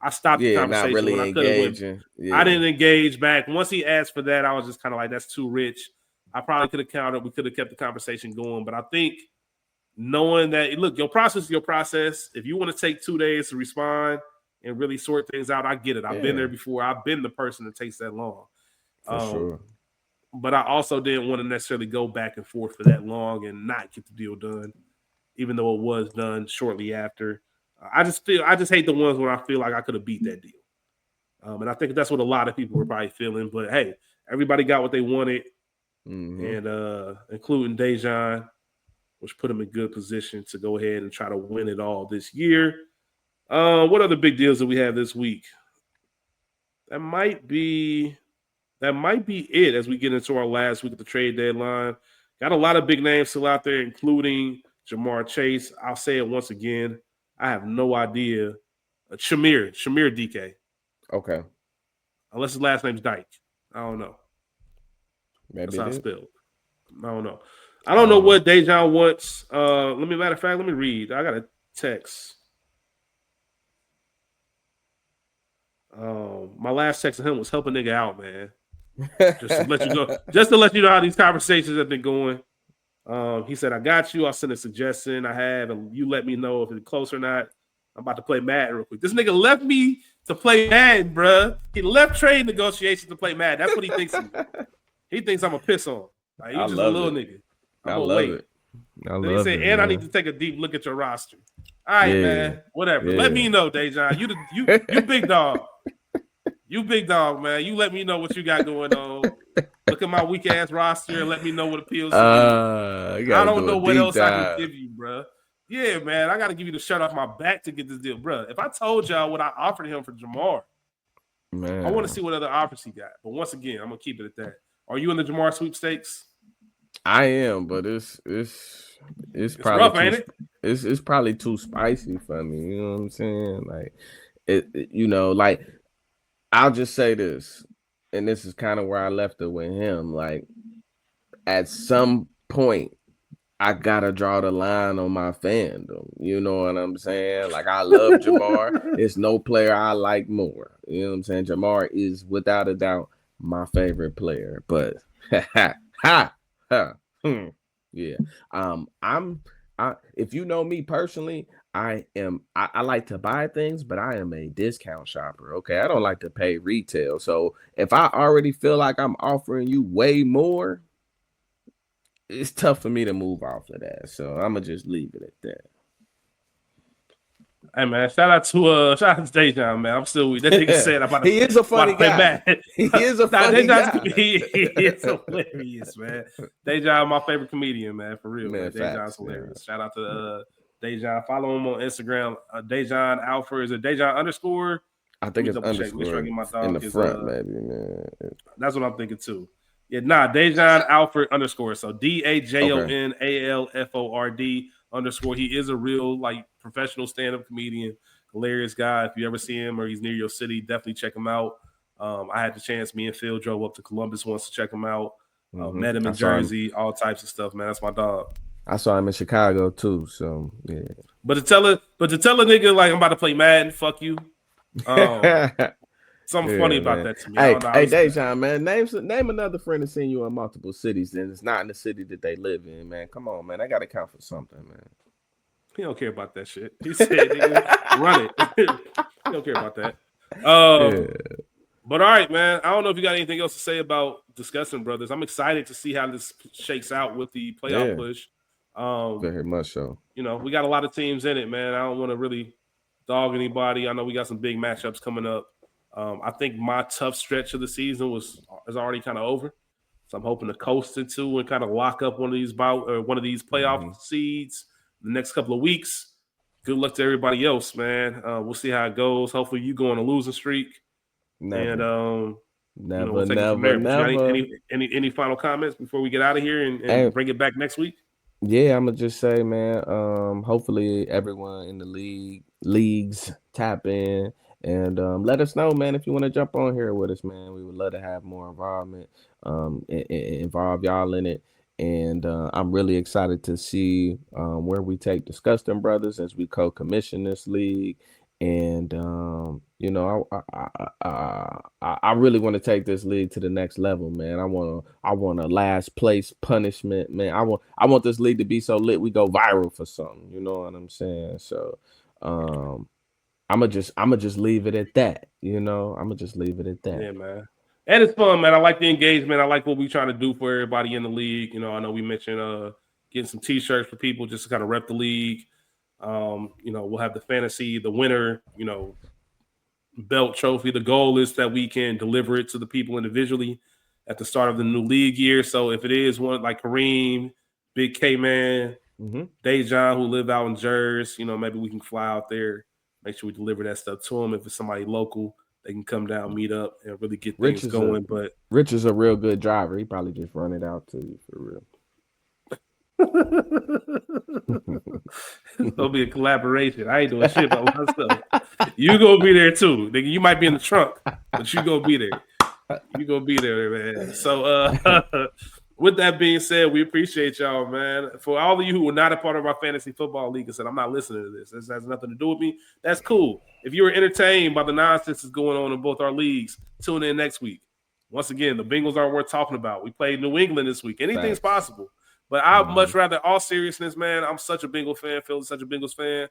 I stopped the conversation. Not really when I engaging. I didn't engage back. Once he asked for that, I was just kind of like, that's too rich. I probably could have countered. We could have kept the conversation going. But I think knowing that, look, your process is your process. If you want to take 2 days to respond and really sort things out, I get it. I've been there before. I've been the person that takes that long. For sure. But I also didn't want to necessarily go back and forth for that long and not get the deal done, even though it was done shortly after. I just hate the ones where I feel like I could have beat that deal. And I think that's what a lot of people were probably feeling. But hey, everybody got what they wanted, and including Dejan, which put him in good position to go ahead and try to win it all this year. What other big deals do we have this week? That might be it as we get into our last week of the trade deadline. Got a lot of big names still out there, including Jamar Chase. I'll say it once again. I have no idea. Shamir DK. Okay. Unless his last name's Dyke. I don't know. Maybe That's how it it's is. spelled. I don't know. I don't know what Dejan wants. Matter of fact, let me read. I got a text. My last text to him was help a nigga out, man. Just to let you go. Just to let you know how these conversations have been going. He said, I got you. I'll send a suggestion I have, and you let me know if it's close or not. I'm about to play Madden real quick. This nigga left me to play Madden, bruh. He left trade negotiations to play Madden. That's what he thinks. He thinks I'm a piss on. Like, he's just a little nigga. I'm gonna wait. Then he said, and I need to take a deep look at your roster. All right, man. Whatever. Let me know, Dejan. You big dog. You big dog, man. You let me know what you got going on. Look at my weak ass roster and let me know what appeals to you. I don't know what else I can give you, bro. Yeah, man. I got to give you the shirt off my back to get this deal, bro. If I told y'all what I offered him for Jamar, man, I want to see what other offers he got. But once again, I'm gonna keep it at that. Are you in the Jamar sweepstakes? I am, but it's probably rough, ain't it? It's probably too spicy for me. You know what I'm saying? Like like I'll just say this, and this is kind of where I left it with him. Like at some point, I gotta draw the line on my fandom. You know what I'm saying? Like I love Jamar. There's no player I like more. You know what I'm saying? Jamar is without a doubt my favorite player. But yeah. If you know me personally, I like to buy things, but I am a discount shopper. Okay. I don't like to pay retail. So if I already feel like I'm offering you way more, it's tough for me to move off of that. So I'm gonna just leave it at that. Hey man, shout out to Dejan, man. I'm still weak. That nigga said I'm about to. He is a funny guy. He is a funny guy. He is hilarious, man. Dejan, my favorite comedian, man. For real, man. Dejan's hilarious. Shout out to Dejan. Follow him on Instagram. Dejan Alfred. Is it Dejan underscore? I think it's underscore in the front, maybe, man. That's what I'm thinking too. Yeah, Dejan Alfred underscore. So DAJONALFORD underscore. He is a real professional stand-up comedian, hilarious guy. If you ever see him or he's near your city, definitely check him out. I had the chance. Me and Phil drove up to Columbus once to check him out. Met him in Jersey, all types of stuff, man. That's my dog. I saw him in Chicago too. So yeah. But to tell a nigga like I'm about to play Madden, fuck you. Something funny about that to me. Hey, Dejan, man, name another friend that's seen you in multiple cities, and it's not in the city that they live in, man. Come on, man. I got to count for something, man. He don't care about that shit. He said, run it. He don't care about that. But all right, man. I don't know if you got anything else to say about discussing brothers. I'm excited to see how this shakes out with the playoff push. Very much so. We got a lot of teams in it, man. I don't want to really dog anybody. I know we got some big matchups coming up. I think my tough stretch of the season is already kind of over, so I'm hoping to coast into and kind of lock up one of these playoff seeds the next couple of weeks. Good luck to everybody else, man. We'll see how it goes. Hopefully, you go on a losing streak. Never. Any final comments before we get out of here and bring it back next week? Yeah, I'm gonna just say, man. Hopefully, everyone in the leagues tap in. And let us know, man, if you want to jump on here with us, man. We would love to have more involvement, involve y'all in it. And I'm really excited to see where we take Disgusting Brothers as we co-commission this league. And I really want to take this league to the next level, man. I want a last place punishment, man. I want this league to be so lit we go viral for something. You know what I'm saying? So I'ma just leave it at that. I'ma just leave it at that. Yeah, man. And it's fun, man. I like the engagement. I like what we're trying to do for everybody in the league. I know we mentioned getting some t-shirts for people just to kind of rep the league. We'll have the fantasy, the winner, belt trophy. The goal is that we can deliver it to the people individually at the start of the new league year. So if it is one like Kareem, Big K-Man, Dejan, who live out in Jersey, maybe we can fly out there. Make sure we deliver that stuff to them. If it's somebody local, they can come down, meet up, and really get things going. But Rich is a real good driver. He probably just run it out to you for real. It'll be a collaboration. I ain't doing shit by myself. You gonna be there too, nigga. You might be in the trunk, but you gonna be there. You gonna be there, man. So, with that being said, we appreciate y'all, man. For all of you who are not a part of our fantasy football league and said, I'm not listening to this. This has nothing to do with me. That's cool. If you were entertained by the nonsense that's going on in both our leagues, tune in next week. Once again, the Bengals aren't worth talking about. We played New England this week. Anything's possible. But I'd much rather, all seriousness, man, I'm such a Bengals fan, Phil's such a Bengals fan.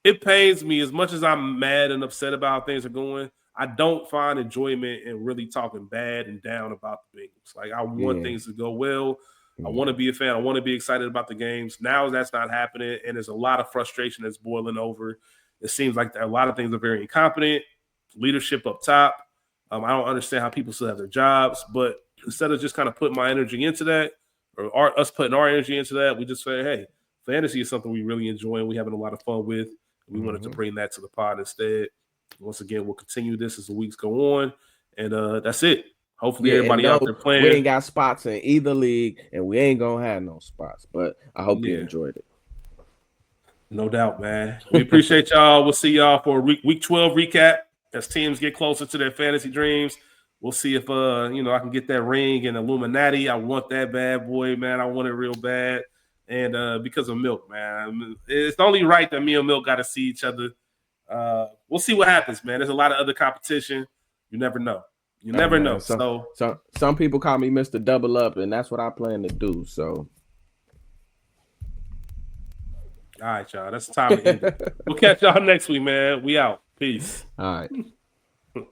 It pains me as much as I'm mad and upset about how things are going. I don't find enjoyment in really talking bad and down about the Bengals. Like, I want things to go well. I want to be a fan. I want to be excited about the games. Now that's not happening, and there's a lot of frustration that's boiling over. It seems like a lot of things are very incompetent. Leadership up top. I don't understand how people still have their jobs, but instead of just kind of putting my energy into that, or us putting our energy into that, we just say, hey, fantasy is something we really enjoy and we're having a lot of fun with. We wanted to bring that to the pod instead. Once again, we'll continue this as the weeks go on, and that's it. Hopefully, everybody out there playing. We ain't got spots in either league, and we ain't gonna have no spots. But I hope you enjoyed it. No doubt, man. We appreciate y'all. We'll see y'all for a week 12 recap as teams get closer to their fantasy dreams. We'll see if I can get that ring and Illuminati. I want that bad boy, man. I want it real bad, and because of Milk, man, it's only right that me and Milk got to see each other. We'll see what happens, man. There's a lot of other competition. You never know. You never know. So some people call me Mr. Double Up, and that's what I plan to do. So, all right, y'all. That's the time to end it. We'll catch y'all next week, man. We out. Peace. All right.